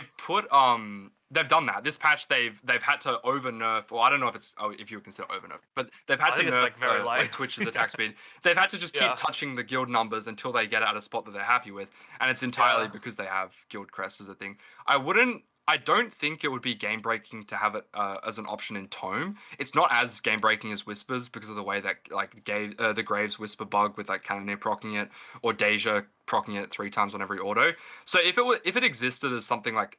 they've done that. This patch they've had to over nerf, or I don't know if you would consider over nerf, but they've had I to think it's nerf like very light. like Twitch's attack speed. They've had to just keep Yeah. touching the guild numbers until they get at a spot that they're happy with, and it's entirely Yeah. because they have guild crest as a thing. I don't think it would be game breaking to have it as an option in Tome. It's not as game breaking as Whispers because of the way that like the Graves Whisper bug with like Cannoneer proccing it, or Deja proccing it 3 times on every auto. So if it existed as something like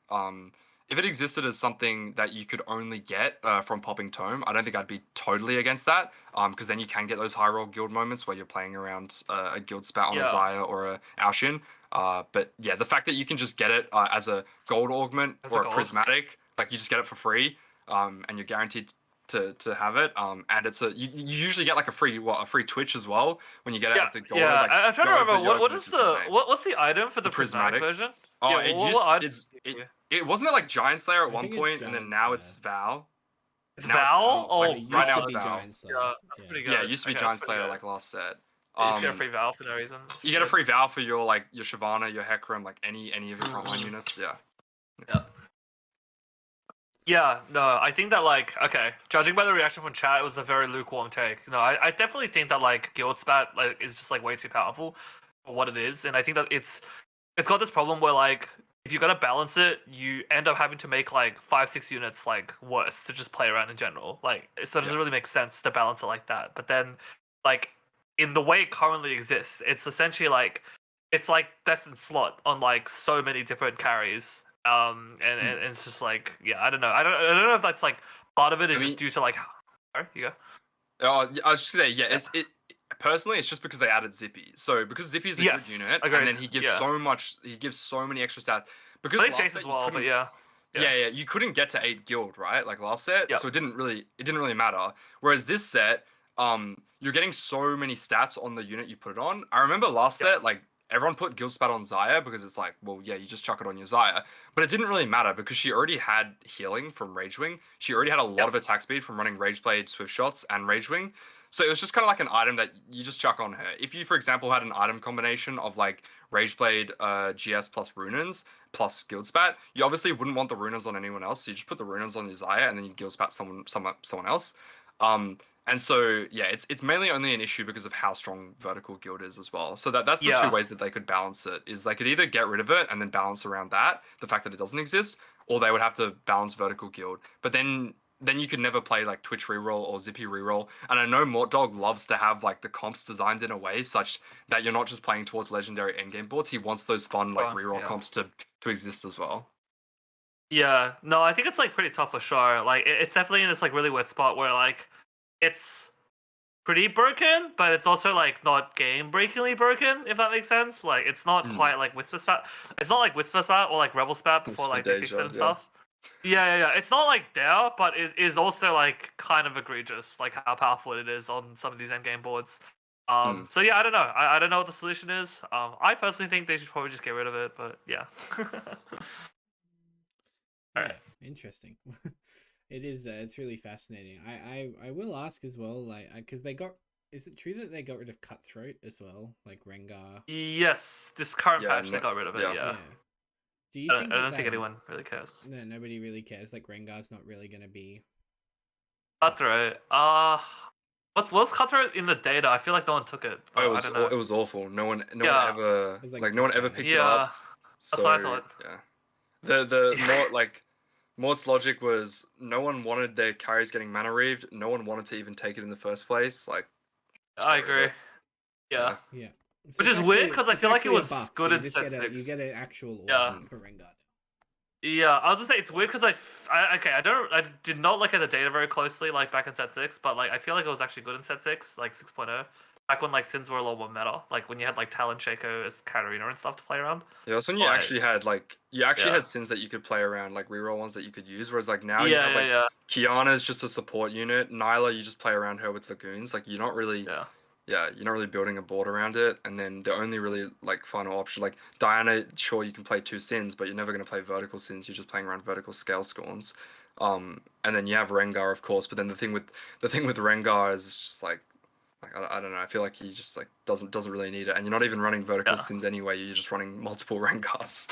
if it existed as something that you could only get from popping tome, I don't think I'd be totally against that. Because then you can get those high roll guild moments where you're playing around a guild spat on a Yeah. Zaya or a Alshin. But yeah, the fact that you can just get it as a gold augment As or a a gold. prismatic, like you just get it for free, and you're guaranteed to have it. And it's you usually get like a free Twitch as well when you get it as the gold. Yeah. Like, I'm trying to Yoga, remember what Yoga is is just the insane. what's the item for the prismatic version? Oh, Yeah, it what used item it's do you give you? it wasn't it like Giant Slayer at I one think it's point, and then Giant now Slayer. it's Val. It's Now it's Val? Val. Like, Oh, It used right now to it's be Val. Giant Slayer. yeah, that's pretty good. Yeah, it used to be Okay, Giant that's pretty Slayer good. like last set. You just get a free Val for no reason. That's You get a good. free Val for your like your Shyvana, your Hecarim, like any of your frontline units. Yeah. Yeah. Yeah, no, I think that like okay, judging by the reaction from chat, it was a very lukewarm take. No, I definitely think that like Guild Spat like is just like way too powerful for what it is, and I think that it's got this problem where like if you gotta balance it, you end up having to make like 5-6 units like worse to just play around in general. Like so it doesn't really make sense to balance it like that. But then like in the way it currently exists, it's essentially like it's like best in slot on like so many different carries. And it's just like yeah, I don't know. I don't know if that's like part of it is just due to like sorry, you go. Oh, I was just say yeah. It personally, it's just because they added Zippy. So because Zippy is a Yes, good unit, agreed. and then he gives Yeah. so much. He gives so many extra stats. Because I think last Jace set as you well, but couldn't- yeah. Yeah, you couldn't get to 8 guild, right? Like last set, Yep. so it didn't really matter. Whereas this set, you're getting so many stats on the unit you put it on. I remember last Yep. set, like everyone put guild spat on Zaya because it's like, well, yeah, you just chuck it on your Zaya. But it didn't really matter because she already had healing from Rage Wing. She already had a lot of attack speed from running Rage Blade, Swift Shots, and Rage Wing. So it was just kind of like an item that you just chuck on her. If you, for example, had an item combination of like Rage Blade, GS plus Runins plus Guild Spat, you obviously wouldn't want the Runins on anyone else. So you just put the Runins on your Zaya and then you Guild Spat someone else. And so yeah, it's mainly only an issue because of how strong vertical guild is as well. So that's the two ways that they could balance it. Is they could either get rid of it and then balance around that, the fact that it doesn't exist, or they would have to balance vertical guild. But then you could never play like Twitch reroll or Zippy reroll. And I know Mortdog loves to have like the comps designed in a way such that you're not just playing towards legendary endgame boards. He wants those fun like reroll comps to exist as well. Yeah, no, I think it's like pretty tough for sure. Like it's definitely in this like really weird spot where like it's pretty broken, but it's also like not game breakingly broken, if that makes sense. Like it's not quite like Whisper Spat. It's not like Whisper Spat or like Rebel Spat before like they fixed it and stuff. Yeah. It's not like there, but it is also like kind of egregious, like how powerful it is on some of these endgame boards. So yeah, I don't know. I don't know what the solution is. I personally think they should probably just get rid of it, but yeah. Yeah, interesting. It is. It's really fascinating. I will ask as well, like, because they got. Is it true that they got rid of Cutthroat as well, like Rengar? Yes, this current patch they got rid of it. Yeah. Do you think I don't think anyone really cares. No, nobody really cares. Like Rengar's not really gonna be Cutthroat. What's Cutthroat in the data? I feel like no one took it. Oh, I don't know. it was awful. No one ever no one ever picked it up. That's what I thought. Yeah. The Mort's logic was no one wanted their carries getting mana reaved. No one wanted to even take it in the first place. Like, I agree. Yeah. Yeah. So which is weird because I feel like it was good in set 6. You get an actual for Rengar. Yeah, I was gonna say it's weird because I did not look at the data very closely like back in set 6, but like I feel like it was actually good in set 6, like 6.0. Back when like Sins were a lot more meta, like when you had like Talon, Shaco as Katarina and stuff to play around. Yeah, that's when you actually had had Sins that you could play around, like reroll ones that you could use. Whereas like now you have like Kiana's just a support unit. Nyla, you just play around her with Lagoons. Like you're not really you're not really building a board around it. And then the only really like final option, like Diana, sure you can play 2 Sins, but you're never going to play vertical Sins. You're just playing around vertical scale scorns. And then you have Rengar, of course. But then the thing with Rengar is just like I don't know. I feel like he just like doesn't really need it, and you're not even running vertical Sins anyway. You're just running multiple Rengars.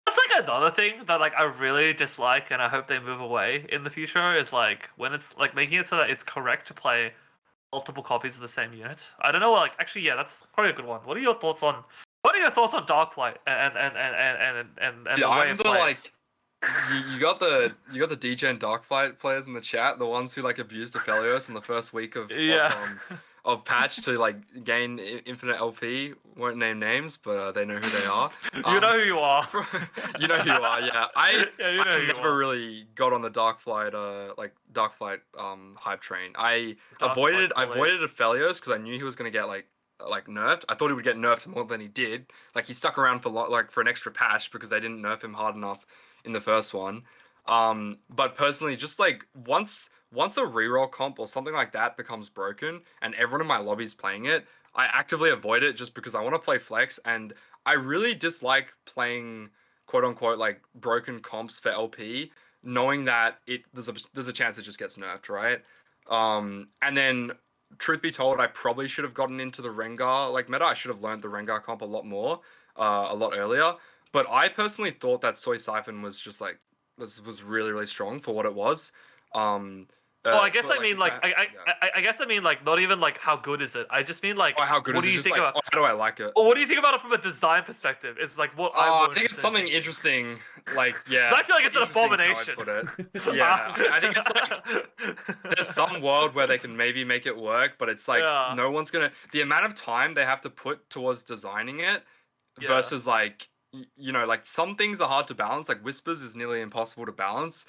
That's like another thing that like I really dislike, and I hope they move away in the future. Is like when it's like making it so that it's correct to play multiple copies of the same unit. I don't know. Like actually, yeah, that's probably a good one. What are your thoughts on Darklight and the way it plays? You got the DJ and Darkflight players in the chat, the ones who like abused Aphelios in the first week of of patch to like gain infinite LP. Won't name names, but they know who they are. You know who you are. You know who you are. Yeah, Yeah, you know I who you never are. really got on the Dark Flight hype train. I Dark avoided Flight bully. Aphelios because I knew he was gonna get like nerfed. I thought he would get nerfed more than he did. Like he stuck around for like for an extra patch because they didn't nerf him hard enough in the first one. But personally, just like once a reroll comp or something like that becomes broken and everyone in my lobby is playing it, I actively avoid it just because I want to play flex and I really dislike playing quote unquote like broken comps for LP, knowing that there's a chance it just gets nerfed, right? And then truth be told, I probably should have gotten into the Rengar like meta. I should have learned the Rengar comp a lot more, a lot earlier. But I personally thought that Soy Siphon was just like was really really strong for what it was. Um, Well, I guess for I mean like yeah. I guess I mean like not even like how good is it. I just mean like Oh, how good what is do it? you Just think like, about? oh, how do I like it? Well, what do you think about it from a design perspective? It's like what I'm more I think it's interested in something thinking. interesting. Like, 'Cause yeah, I feel like it's an interesting is how I'd abomination. put it. Yeah, I think it's like there's some world where they can maybe make it work, but it's like Yeah. no one's gonna. The amount of time they have to put towards designing it Yeah. versus like like some things are hard to balance. Like whispers is nearly impossible to balance.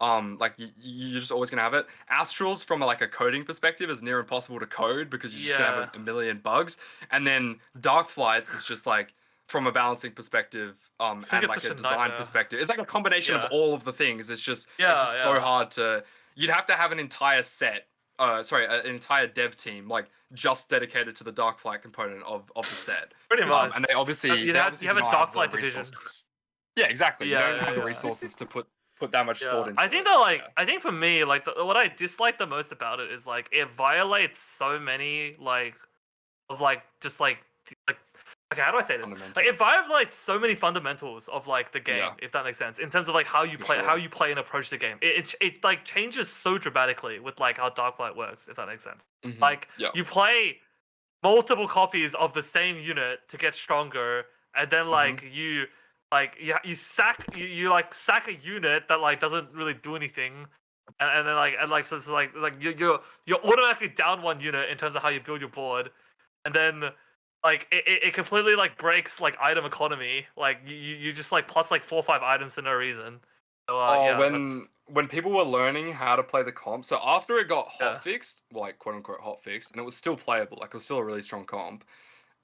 Like you're just always gonna have it. Astrals from like a coding perspective is near impossible to code because you're just gonna have Yeah. a million bugs. And then dark flights is just like from a balancing perspective, I think and it's like such a a design nightmare. perspective. It's like a combination of Yeah. all of the things. It's Yeah, just so yeah. hard to. You'd have to have an entire set. Sorry, an entire dev team like just dedicated to the dark flight component of the set. Pretty much. And they obviously You they have do a not have the Darkflight division. resources. Yeah, exactly. You Yeah, don't yeah, have the yeah. resources to put that much Yeah, thought into I think it. that like Yeah. I think for me like what I dislike the most about it is like it violates so many like of like just like okay, how do I say this? Like it Fundamentals. violates so many fundamentals of like the game, Yeah, if that makes sense, in terms of like how you for play sure. and approach the game. It like changes so dramatically with like how Darklight works, if that makes sense. Like Yeah. you play multiple copies of the same unit to get stronger, and then like you sack you like sack a unit that like doesn't really do anything, and then like so it's like you're automatically down one unit in terms of how you build your board, and then like it completely like breaks like item economy. Like you just like plus like 4 or 5 items for no reason. So Oh, yeah, that's when people were learning how to play the comp, so after it got hot yeah. fixed, well, like quote unquote hot fixed, and it was still playable, like it was still a really strong comp.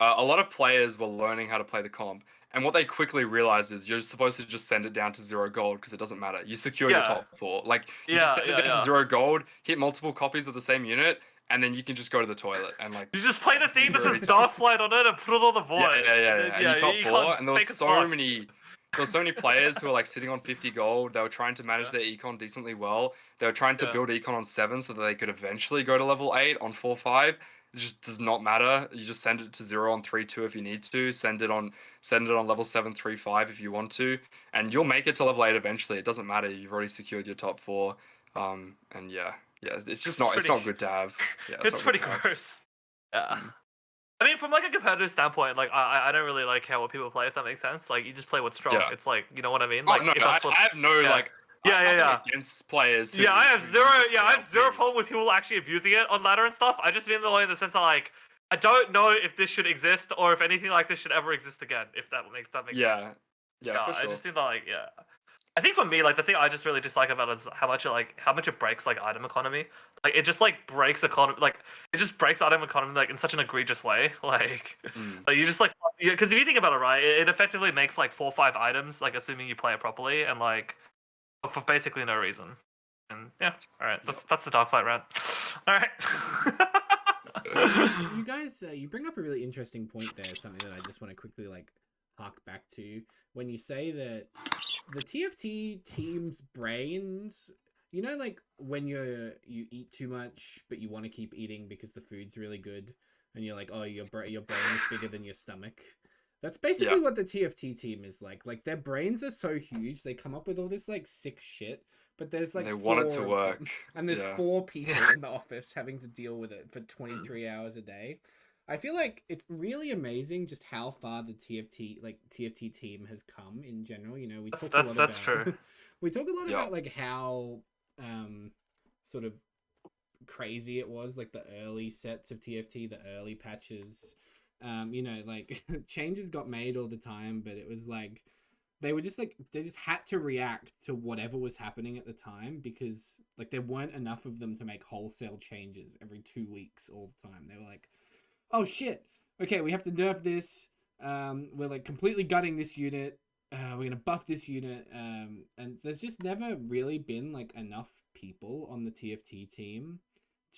A lot of players were learning how to play the comp, and what they quickly realized is you're supposed to just send it down to 0 gold because it doesn't matter. You secure your Yeah. top four. Like you just Yeah, send it yeah, down to yeah. 0 gold, hit multiple copies of the same unit, and then you can just go to the toilet and like You just play the thing that you're already says top. Darkflight on it and put it on the Yeah, board. yeah, yeah, And then, yeah. And yeah, you top you four, can't and there was fake as so fuck. many. There were so many players who were like sitting on 50 gold. They were trying to manage Yeah. their econ decently well. They were trying to Yeah. build econ on 7 so that they could eventually go to level 8 on 4-5. It just does not matter. You just send it to 0 on 3-2 if you need to. Send it on level 7 3-5 if you want to, and you'll make it to level 8 eventually. It doesn't matter. You've already secured your top 4. And yeah, it's just It's not pretty good to have. Yeah, it's it's not good pretty to have. gross. Yeah. Mm. I mean, from like a competitive standpoint, like I don't really like how what people play, if that makes sense. Like you just play what's strong. Yeah. It's like you know what I mean. Oh Like no, if no, that's what. I have no Yeah. like. Yeah, I yeah, have yeah. nothing against players who. Yeah, I have who zero. use it Yeah, for I have zero LP. problem with people actually abusing it on ladder and stuff. I just mean in the sense that like I don't know if this should exist or if anything like this should ever exist again. If that makes sense. Yeah, yeah, for I sure. just think that like yeah. I think for me, like the thing I just really dislike about it is how much it breaks like item economy. Like it just like breaks economy, like it just breaks item economy like in such an egregious way. Mm. Like you just like because if you think about it, right, it effectively makes like 4 or 5 items, like assuming you play it properly, and like for basically no reason. And yeah, all right, that's the Darklight rant. All right. You guys, you bring up a really interesting point there. Something that I just want to quickly like hark back to when you say that the TFT team's brains. You know, like when you eat too much, but you want to keep eating because the food's really good, and you're like, oh, your brain is bigger than your stomach. That's basically what the TFT team is like. Like their brains are so huge, they come up with all this like sick shit. But there's like They want it to 4 of work. them, and there's Yeah. 4 people in the office having to deal with it for 23 hours a day. I feel like it's really amazing just how far the TFT team has come in general. You know, we talk a lot That's about true. we talk a lot Yeah. about like how sort of crazy it was, like the early sets of TFT, the early patches. You know, like changes got made all the time, but it was like they were just like they just had to react to whatever was happening at the time because like there weren't enough of them to make wholesale changes every 2 weeks all the time. They were like, oh shit, okay, we have to nerf this. We're like completely gutting this unit. We're gonna buff this unit. And there's just never really been like enough people on the TFT team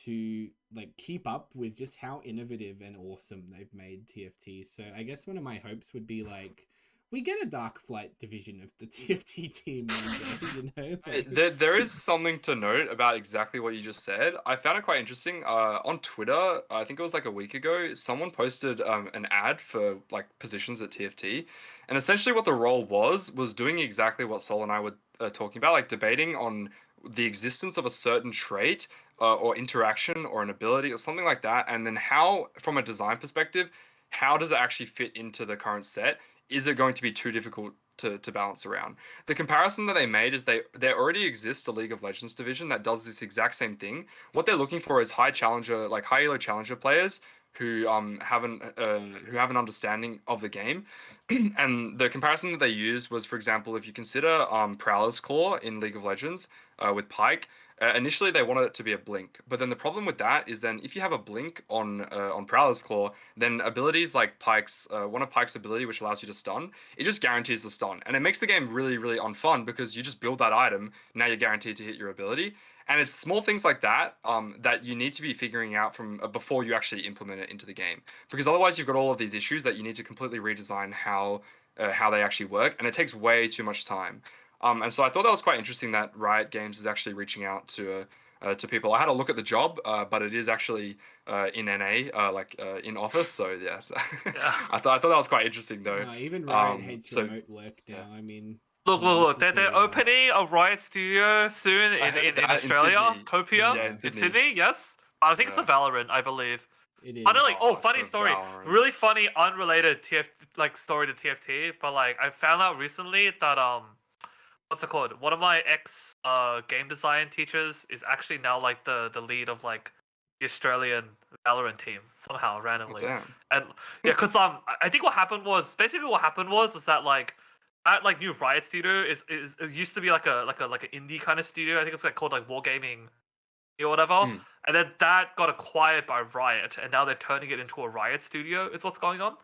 to like keep up with just how innovative and awesome they've made TFT. So I guess one of my hopes would be like we get a Dark Flight division of the TFT team one day, you know? Like... There is something to note about exactly what you just said. I found it quite interesting. On Twitter, I think it was like a week ago, someone posted an ad for like positions at TFT, and essentially what the role was doing exactly what Sol and I were talking about, like debating on the existence of a certain trait or interaction or an ability or something like that, and then how, from a design perspective, how does it actually fit into the current set? Is it going to be too difficult to balance around? The comparison that they made is there already exists a League of Legends division that does this exact same thing. What they're looking for is high challenger, like high elo challenger players who have an understanding of the game. And the comparison that they used was, for example, if you consider Prowler's Claw in League of Legends with Pike. Initially, they wanted it to be a blink, but then the problem with that is then if you have a blink on Prowler's Claw, then abilities like Pike's one of Pike's ability, which allows you to stun, it just guarantees the stun, and it makes the game really really unfun because you just build that item, now you're guaranteed to hit your ability, and it's small things like that that you need to be figuring out from before you actually implement it into the game, because otherwise you've got all of these issues that you need to completely redesign how they actually work, and it takes way too much time. And so I thought that was quite interesting that Riot Games is actually reaching out to people. I had a look at the job, but it is actually in NA, in office. So yeah, Yeah. I thought that was quite interesting though. No, even Riot hates So remote work now. yeah. I mean, Look, you know, look, this look. is They're the opening a Riot Studio soon I in, heard in, in that in Australia, Sydney. Copia. Yeah, in In Sydney. Sydney, yes. I think it's a Yeah. Valorant, I believe. it Finally, is. funny For story. Valorant. Really funny, unrelated story to TFT. But like, I found out recently that what's it called? One of my ex game design teachers is actually now like the lead of like the Australian Valorant team somehow Oh, randomly. damn. And yeah, cause I think what happened was that like that like new Riot studio is it used to be like an indie kind of studio. I think it's like called like Wargaming or whatever. Mm. And then that got acquired by Riot, and now they're turning it into a Riot studio. Is what's going on.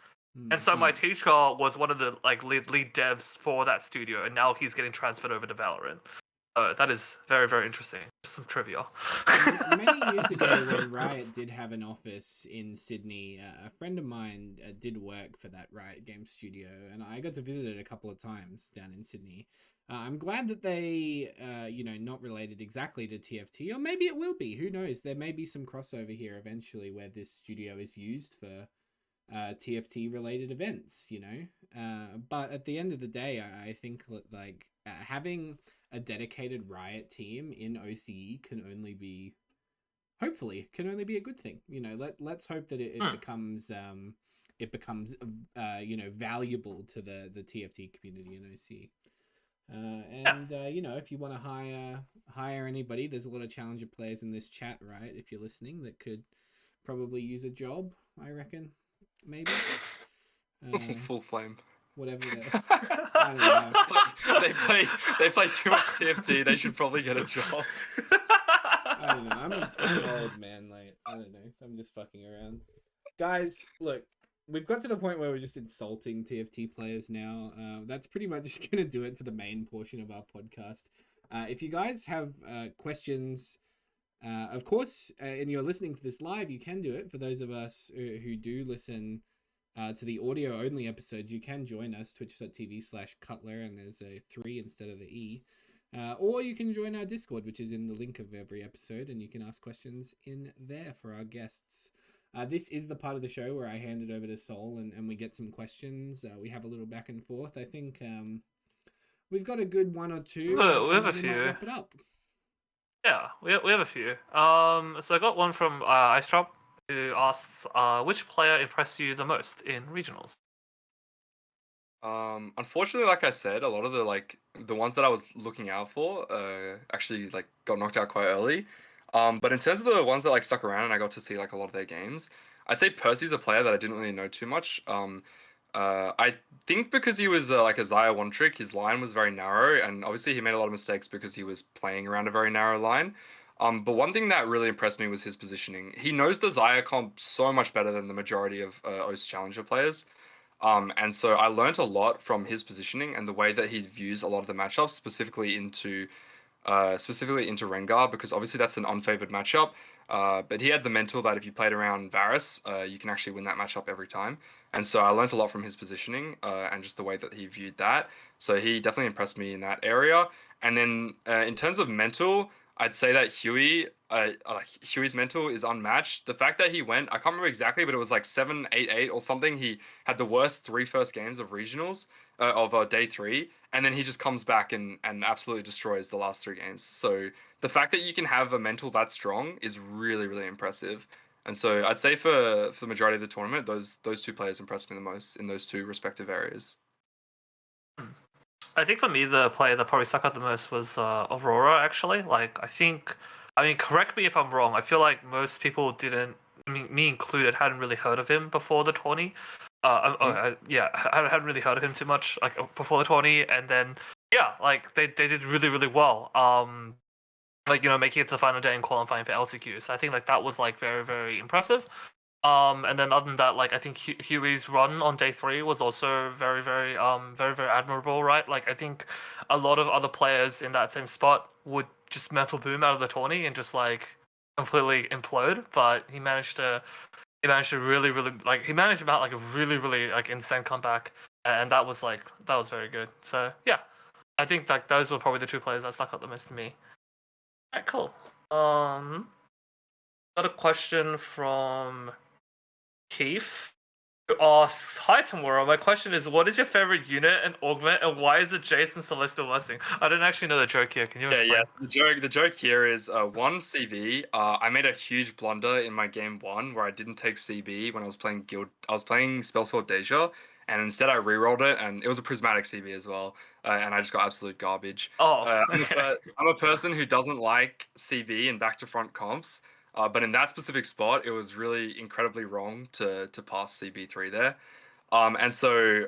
And so my Mm. teacher was one of the like lead devs for that studio, and now he's getting transferred over to Valorant. So that is very very interesting. Just some trivia. Many years ago, when Riot did have an office in Sydney, a friend of mine did work for that Riot Games studio, and I got to visit it a couple of times down in Sydney. I'm glad that they, not related exactly to TFT, or maybe it will be. Who knows? There may be some crossover here eventually where this studio is used for TFT related events, you know. But at the end of the day, I think that like having a dedicated Riot team in OCE can only be, hopefully, can only be a good thing. You know, let's hope that it becomes valuable to the TFT community in OCE. If you want to hire anybody, there's a lot of challenger players in this chat, right? If you're listening, that could probably use a job, I reckon. Maybe. Full flame. Whatever. I don't know. They play too much TFT. They should probably get a job. I don't know. I'm old, man. Like, I don't know. I'm just fucking around. Guys, look, we've got to the point where we're just insulting TFT players now. That's pretty much going to do it for the main portion of our podcast. If you guys have questions, of course, and you're listening to this live, you can do it. For those of us who do listen to the audio only episodes, you can join us, twitch.tv/Cutler, and there's a 3 instead of the E. Or you can join our Discord, which is in the link of every episode, and you can ask questions in there for our guests. This is the part of the show where I hand it over to Sol and we get some questions. We have a little back and forth. I think we've got a good one or two. We have a might few. wrap it up. Yeah, we have a few. So I got one from Ice Drop who asks, which player impressed you the most in regionals? Unfortunately, like I said, a lot of the ones that I was looking out for actually like got knocked out quite early. But in terms of the ones that like stuck around and I got to see like a lot of their games, I'd say Percy's a player that I didn't really know too much. I think because he was like a Zaya one trick, his line was very narrow, and obviously he made a lot of mistakes because he was playing around a very narrow line. But one thing that really impressed me was his positioning. He knows the Zaya comp so much better than the majority of OS Challenger players. And so I learned a lot from his positioning and the way that he views a lot of the matchups, specifically into Rengar, because obviously that's an unfavored matchup. But he had the mental that if you played around Varus, you can actually win that matchup every time. And so I learned a lot from his positioning and just the way that he viewed that. So he definitely impressed me in that area. And then in terms of mental, I'd say that Huey's mental is unmatched. The fact that he went, I can't remember exactly, but it was like 7-8-8 or something. He had the worst three first games of regionals of day three, and then he just comes back and absolutely destroys the last three games. So the fact that you can have a mental that strong is really really impressive. And so I'd say for the majority of the tournament, those two players impressed me the most in those two respective areas. I think for me, the player that probably stuck out the most was Aurora. Actually, like I mean, correct me if I'm wrong. I feel like most people didn't, I mean, me included, hadn't really heard of him before the tourney. Yeah, I hadn't really heard of him too much like before the tourney, and then yeah, like they did really really well. Like making it to the final day and qualifying for LTQ. So I think like that was like very very impressive. And then other than that, like I think Huey's run on day three was also very, very, very admirable, right? Like I think a lot of other players in that same spot would just mental boom out of the tourney and just like completely implode, but he managed to really, really like he managed about like a really, really like insane comeback, and that was very good. So yeah, I think like those were probably the two players that stuck out the most to me. Alright, cool. Got a question from Keith, who asks, "Hi Tamura, my question is, what is your favorite unit and augment, and why is it Jason Celestial Blessing?" I don't actually know the joke here. Can you Yeah, explain? yeah. The joke here is one CB. I made a huge blunder in my game one where I didn't take CB when I was playing Guild. I was playing Spellsword Deja, and instead I rerolled it, and it was a prismatic CB as well, and I just got absolute garbage. Oh, okay. I'm a person who doesn't like CB and back to front comps, but in that specific spot, it was really incredibly wrong to pass CB3 there. And so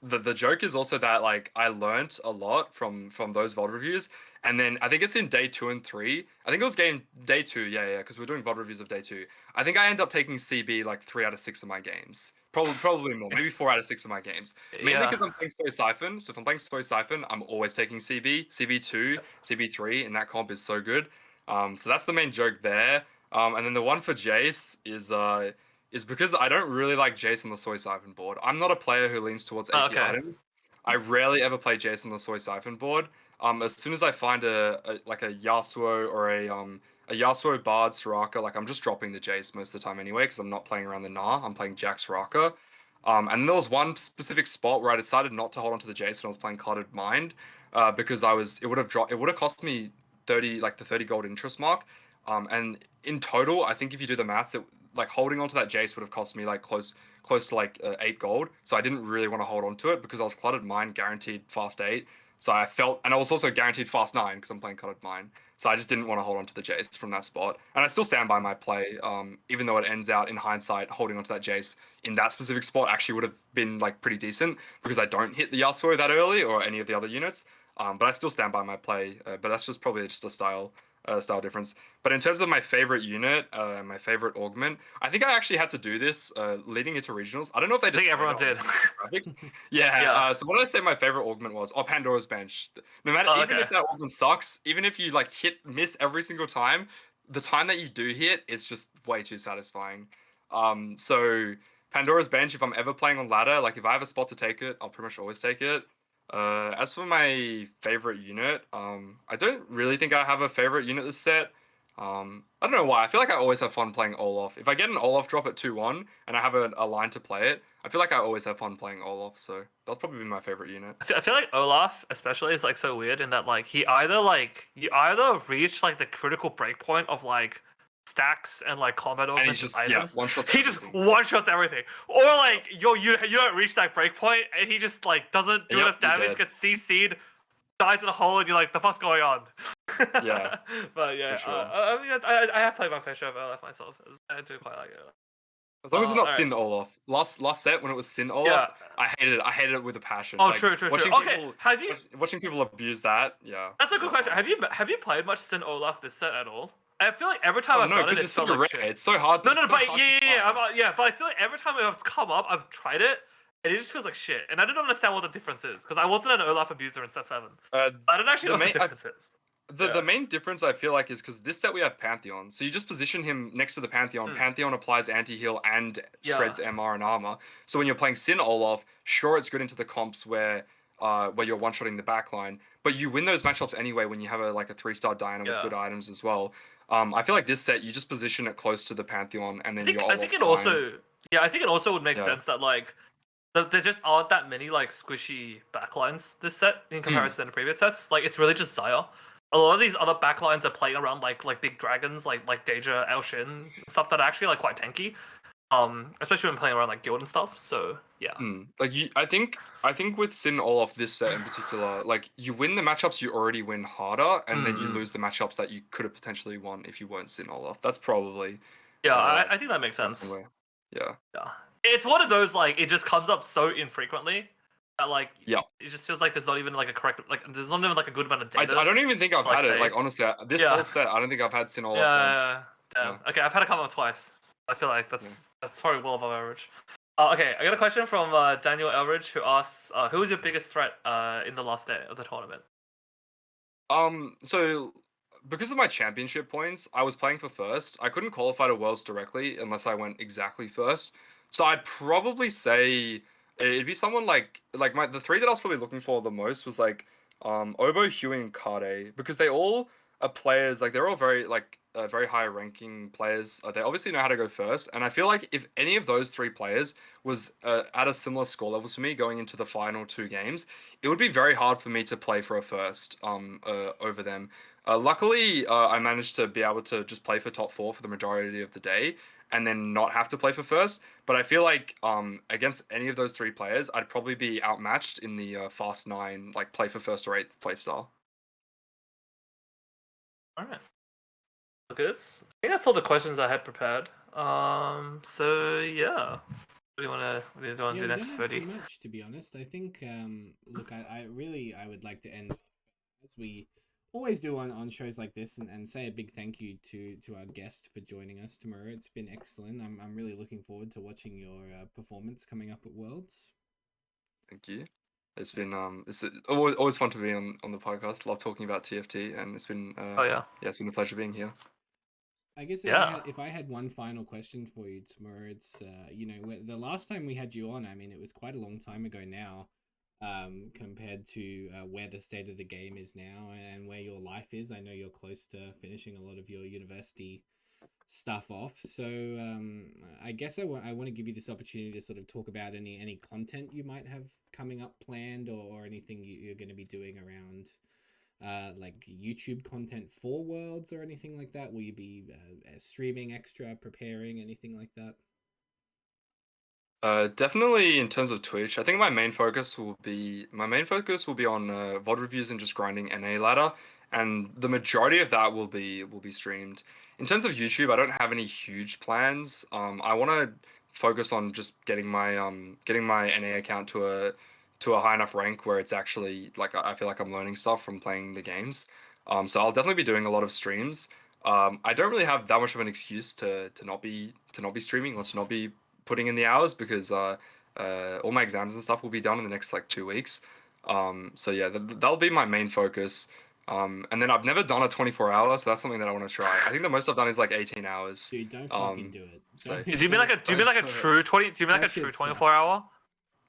the joke is also that like I learnt a lot from those VOD reviews, and then I think it's in day 2 and 3. I think it was game day 2, yeah, because we're doing VOD reviews of day 2. I think I end up taking CB like 3 out of 6 of my games, probably more, maybe 4 out of 6 of my games, mainly Yeah. because I'm playing Soy Siphon. So if I'm playing Soy Siphon, I'm always taking CB, CB2, CB3, and that comp is so good. So that's the main joke there. And then the one for Jace is because I don't really like Jace on the Soy Siphon board. I'm not a player who leans towards Oh, AP okay. items. I rarely ever play Jace on the Soy Siphon board. As soon as I find like a Yasuo or a Yasuo Bard Soraka, like I'm just dropping the Jace most of the time anyway because I'm not playing around the Gnar. I'm playing Jack Soraka. And there was one specific spot where I decided not to hold onto the Jace when I was playing Cluttered Mind, because it would have dropped. It would have cost me 30, like the 30 gold interest mark. And in total, I think if you do the maths, like holding onto that Jace would have cost me like close to like 8 gold. So I didn't really want to hold on to it because I was Cluttered Mine guaranteed fast 8. So I felt, and I was also guaranteed fast 9 because I'm playing Cluttered Mine. So I just didn't want to hold on to the Jace from that spot. And I still stand by my play, even though it ends out in hindsight, holding onto that Jace in that specific spot actually would have been like pretty decent because I don't hit the Yasuo that early or any of the other units. But I still stand by my play. But that's just probably just a style difference. But in terms of my favorite unit, my favorite augment, I think I actually had to do this leading into regionals. I don't know if they I think displayed everyone it did. on the graphics. Yeah. Yeah. So what did I say my favorite augment was? Oh, Pandora's Bench. No matter, Oh, even okay. if that augment sucks, even if you like miss every single time, the time that you do hit is just way too satisfying. So Pandora's Bench, if I'm ever playing on ladder, like if I have a spot to take it, I'll pretty much always take it. As for my favorite unit, I don't really think I have a favorite unit this set. I don't know why. I feel like I always have fun playing Olaf. If I get an Olaf drop at 2-1 and I have a line to play it, I feel like I always have fun playing Olaf. So that'll probably be my favorite unit. I feel like Olaf especially is like so weird in that like you either reach like the critical breakpoint of like stacks and like combat And he's augments and just items. one shots He just everything. one shots everything, or like you don't reach that breakpoint and he just like doesn't do Yep, enough you're damage, dead. gets CC'd, dies in a hole, and you're like, the fuck's going on? Yeah, But yeah, for sure. I mean, I have played my fair share of Olaf myself. I do quite like it. As long as it's not Alright. Sin Olaf. Last set when it was Sin Olaf, Yeah. I hated it. I hated it with a passion. Oh, like, true. Watching Okay, people, have you? watching people abuse that, yeah. That's a it's good not question. fun. Have you played much Sin Olaf this set at all? I feel like every time Oh I've no, done it, because it it's so felt like rare. shit. It's so hard. No, it's so but hard yeah, to yeah. find. Yeah, but I feel like every time it's come up, I've tried it, and it just feels like shit. And I don't understand what the difference is, because I wasn't an Olaf abuser in set 7. I don't actually know what the difference is. The main difference I feel like is because this set we have Pantheon, so you just position him next to the Pantheon. Mm. Pantheon applies anti-heal and Yeah. shreds MR and armor. So when you're playing Sin Olaf, sure it's good into the comps where you're one-shotting the backline, but you win those matchups anyway when you have a 3-star Diana with Yeah. good items as well. I feel like this set you just position it close to the Pantheon and then I think it also would make Yeah. sense that like there just aren't that many like squishy backlines this set in comparison to previous sets. Like it's really just Xayah. A lot of these other backlines are playing around like big dragons like Deja, Elshin, stuff that are actually like quite tanky. Especially when playing around like guild and stuff. So yeah. I think with Sin Olaf this set in particular, like you win the matchups you already win harder, and then you lose the matchups that you could have potentially won if you weren't Sin Olaf. That's probably Yeah, I think that makes sense. Yeah. It's one of those like it just comes up so infrequently that like Yeah. it just feels like there's not even like a correct there's not even like a good amount of I data. don't even think I've like, had it. say. Like honestly, this whole set, I don't think I've had Sin Olaf once. Damn. Yeah. Okay, I've had a couple of twice. I feel like that's probably well above average. Okay, I got a question from Daniel Elridge who asks, who was your biggest threat in the last day of the tournament? So because of my championship points, I was playing for first. I couldn't qualify to Worlds directly unless I went exactly first. So I'd probably say it'd be someone like the three that I was probably looking for the most was like Obo, Huey, and Kade, because they all are players, like they're all very high ranking players. They obviously know how to go first, and I feel like if any of those three players was at a similar score level to me going into the final two games, it would be very hard for me to play for a first over them. Luckily, I managed to be able to just play for top 4 for the majority of the day, and then not have to play for first. But I feel like against any of those three players, I'd probably be outmatched in the Fast 9, like play for first or 8th play style. Alright. Good. I think that's all the questions I had prepared. So yeah. What do you want to do next, Birdie? Too much, to be honest. I think look, I would like to end as we always do on shows like this and say a big thank you to our guest for joining us tomorrow. It's been excellent. I'm really looking forward to watching your performance coming up at Worlds. Thank you. It's been it's always fun to be on the podcast. Love talking about TFT, and it's been it's been a pleasure being here. I guess if I had one final question for you tomorrow, it's the last time we had you on, I mean, it was quite a long time ago now, compared to where the state of the game is now and where your life is. I know you're close to finishing a lot of your university stuff off, so I guess I want to give you this opportunity to sort of talk about any content you might have coming up planned, or anything you're going to be doing around like YouTube content for Worlds or anything like that. Will you be streaming extra, preparing, anything like that? Definitely in terms of Twitch, I think my main focus will be on VOD reviews and just grinding NA ladder, and the majority of that will be streamed. In terms of YouTube, I don't have any huge plans. I want to focus on just getting my NA account to a high enough rank where it's actually like I feel like I'm learning stuff from playing the games. So I'll definitely be doing a lot of streams. I don't really have that much of an excuse to not be streaming or to not be putting in the hours, because all my exams and stuff will be done in the next 2 weeks. So yeah, that'll be my main focus. And then I've never done a 24-hour, so that's something that I want to try. I think the most I've done is 18 hours. Dude, don't fucking do it. So, do you mean like a true 24-hour?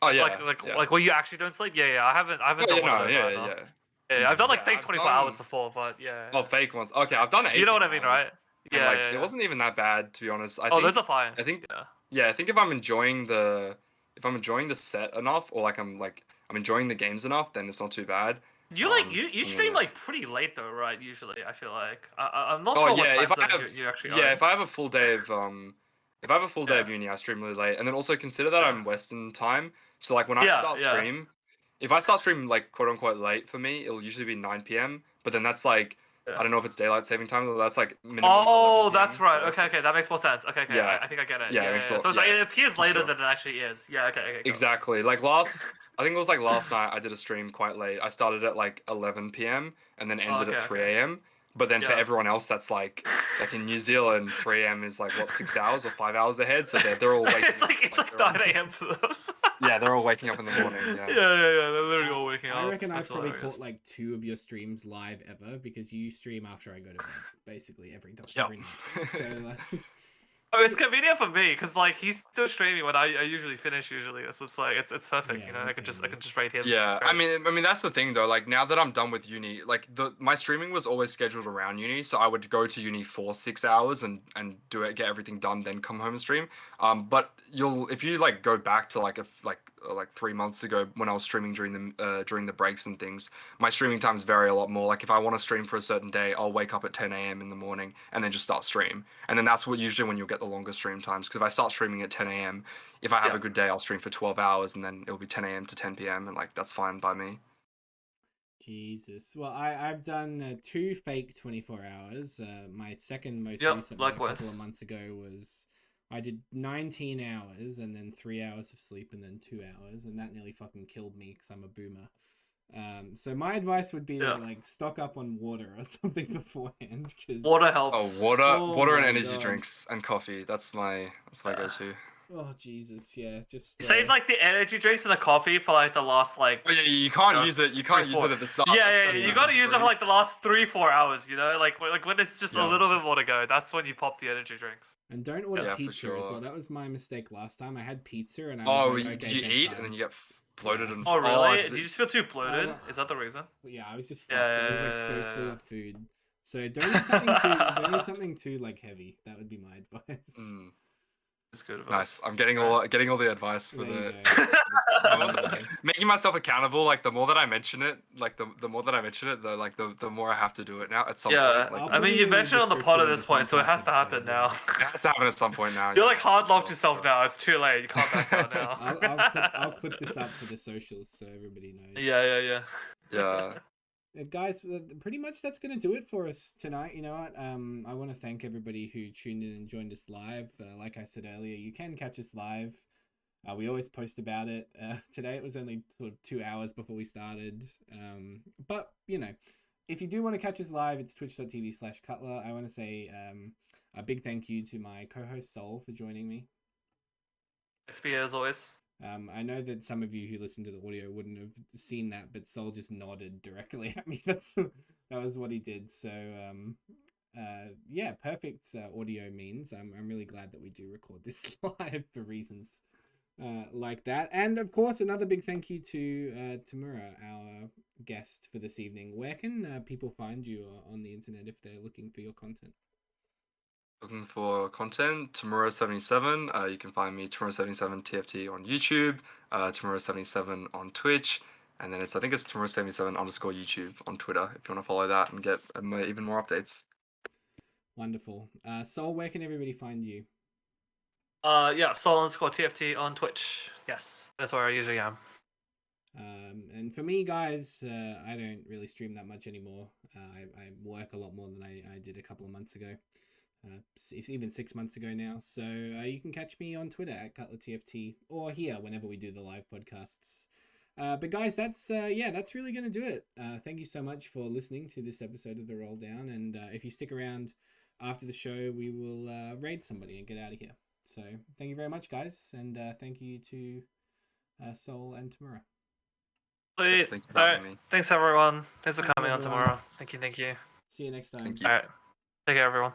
Oh yeah, like where you actually don't sleep? Yeah. I haven't done one of those either. Yeah, I've done fake 24 hours before, but yeah. Oh, fake ones. Okay, I've done 18 You know what I mean, hours, right? Yeah, it wasn't even that bad, to be honest. I think those are fine. I think I think if I'm enjoying the set enough, or I'm enjoying the games enough, then it's not too bad. You stream pretty late though, right? Usually, I feel like I'm not sure what time you actually are. If I have a full day of uni, I stream really late, and then also consider that I'm Western time. So when I start stream, if I start streaming like quote unquote late for me, it'll usually be 9 p.m. But then that's like Yeah. I don't know if it's daylight saving time or that's like minimum. Oh, 11 that's p.m. right. US. Okay, that makes more sense. Okay, Yeah. I think I get it. Yeah, it Yeah, makes yeah. a lot- So it's like, yeah, it appears for later sure. than it actually is. Yeah, okay, got it. Exactly. Like I think it was like last night I did a stream quite late. I started at like 11 p.m. and then ended okay, at 3 okay. a.m. But then for Yeah. everyone else, that's like in New Zealand, 3 a.m. is like what 6 hours or 5 hours ahead. So they're all waking it's up. like they're all- 9 a.m. for them. Yeah, they're all waking up in the morning. Yeah, Yeah. They're literally all waking up. I reckon I've That's probably hilarious. caught like 2 of your streams live ever because you stream after I go to bed, basically every Yep. night. So Oh, it's convenient for me because like he's still streaming when I usually finish so it's like it's perfect, Yeah, you know. I that's could handy. just rate him. Yeah, It's I great. mean that's the thing though. Like now that I'm done with uni, like my streaming was always scheduled around uni, so I would go to uni for 6 hours and do it, get everything done, then come home and stream. But if you like go back to like 3 months ago when I was streaming during the breaks and things, my streaming times vary a lot more. Like if I want to stream for a certain day, I'll wake up at 10 a.m. in the morning and then just start stream, and then that's what usually when you'll get the longer stream times. Because if I start streaming at 10 a.m. if I have Yeah. a good day, I'll stream for 12 hours and then it'll be 10 a.m. to 10 p.m. and like that's fine by me. Jesus. Well, I've done 2 fake 24 hours. My second most Yep, recent one a likewise. couple of months ago was I did 19 hours and then 3 hours of sleep and then 2 hours, and that nearly fucking killed me because I'm a boomer. So my advice would be to like stock up on water or something beforehand. Cause... Water Oh, helps. water and my energy God. drinks and coffee. That's my go-to. Oh Jesus, yeah. Just Save like the energy drinks and the coffee for like the last like. Oh yeah, you can't know, use it. You can't use it at the start. Yeah, that's you gotta use it for rude. like the last 3-4 hours. You know, like when it's just a Yeah. little bit more to go. That's when you pop the energy drinks. And don't order Yeah, for pizza as sure. well. That was my mistake last time. I had pizza and I Oh, was like, did okay, you eat bedtime. and then you get bloated Yeah. and Oh really? does Do you it- just feel too bloated? no. Is that the reason? Yeah, I was just fucked. Yeah, I was like so yeah, full yeah. of food. So don't eat something too don't eat something too like heavy. That would be my advice. Mm, It's good. nice. I'm getting all the advice for There you the go. I'm also making myself accountable. Like the more that I mention it, like the more that I mention it, the more I have to do it now at some Yeah, point. Like I'll I mean put it you in the mentioned it on the pod description at of this the point, so it has podcast to happen episode, now. it has to happen at some point now. You're yeah, like hard for locked sure, yourself for now. It's too late. You can't back out now. I'll clip this up for the socials so everybody knows. Yeah. Yeah. Guys, pretty much that's going to do it for us tonight. You know what? I want to thank everybody who tuned in and joined us live. Like I said earlier, you can catch us live. We always post about it. Today it was only sort of 2 hours before we started. But, you know, if you do want to catch us live, it's twitch.tv/Cutler. I want to say a big thank you to my co-host Sol for joining me. It's me as always. I know that some of you who listened to the audio wouldn't have seen that, but Sol just nodded directly at me. That was what he did. So, yeah, perfect audio means. I'm really glad that we do record this live for reasons like that. And of course, another big thank you to Tamura, our guest for this evening. Where can people find you on the internet if they're looking for your content? Looking for content, Tamura77. You can find me Tamura77 TFT on YouTube, Tamura77 on Twitch, and then I think it's Tamura77 _ YouTube on Twitter if you want to follow that and get even more updates. Wonderful. Sol, where can everybody find you? Yeah, Sol _ TFT on Twitch. Yes, that's where I usually am. And for me, guys, I don't really stream that much anymore. I work a lot more than I did a couple of months ago. Even 6 months ago now. So you can catch me on Twitter at CutlerTFT or here whenever we do the live podcasts. But guys, that's really going to do it. Thank you so much for listening to this episode of The Roll Down. And if you stick around after the show, we will raid somebody and get out of here. So thank you very much, guys. And thank you to Sol and Tamura. Sweet. Thanks for having me. Thanks everyone. Thanks for Thank you, coming on everyone. tomorrow. Thank you. See you next time. Thank you. All right. Take care, everyone.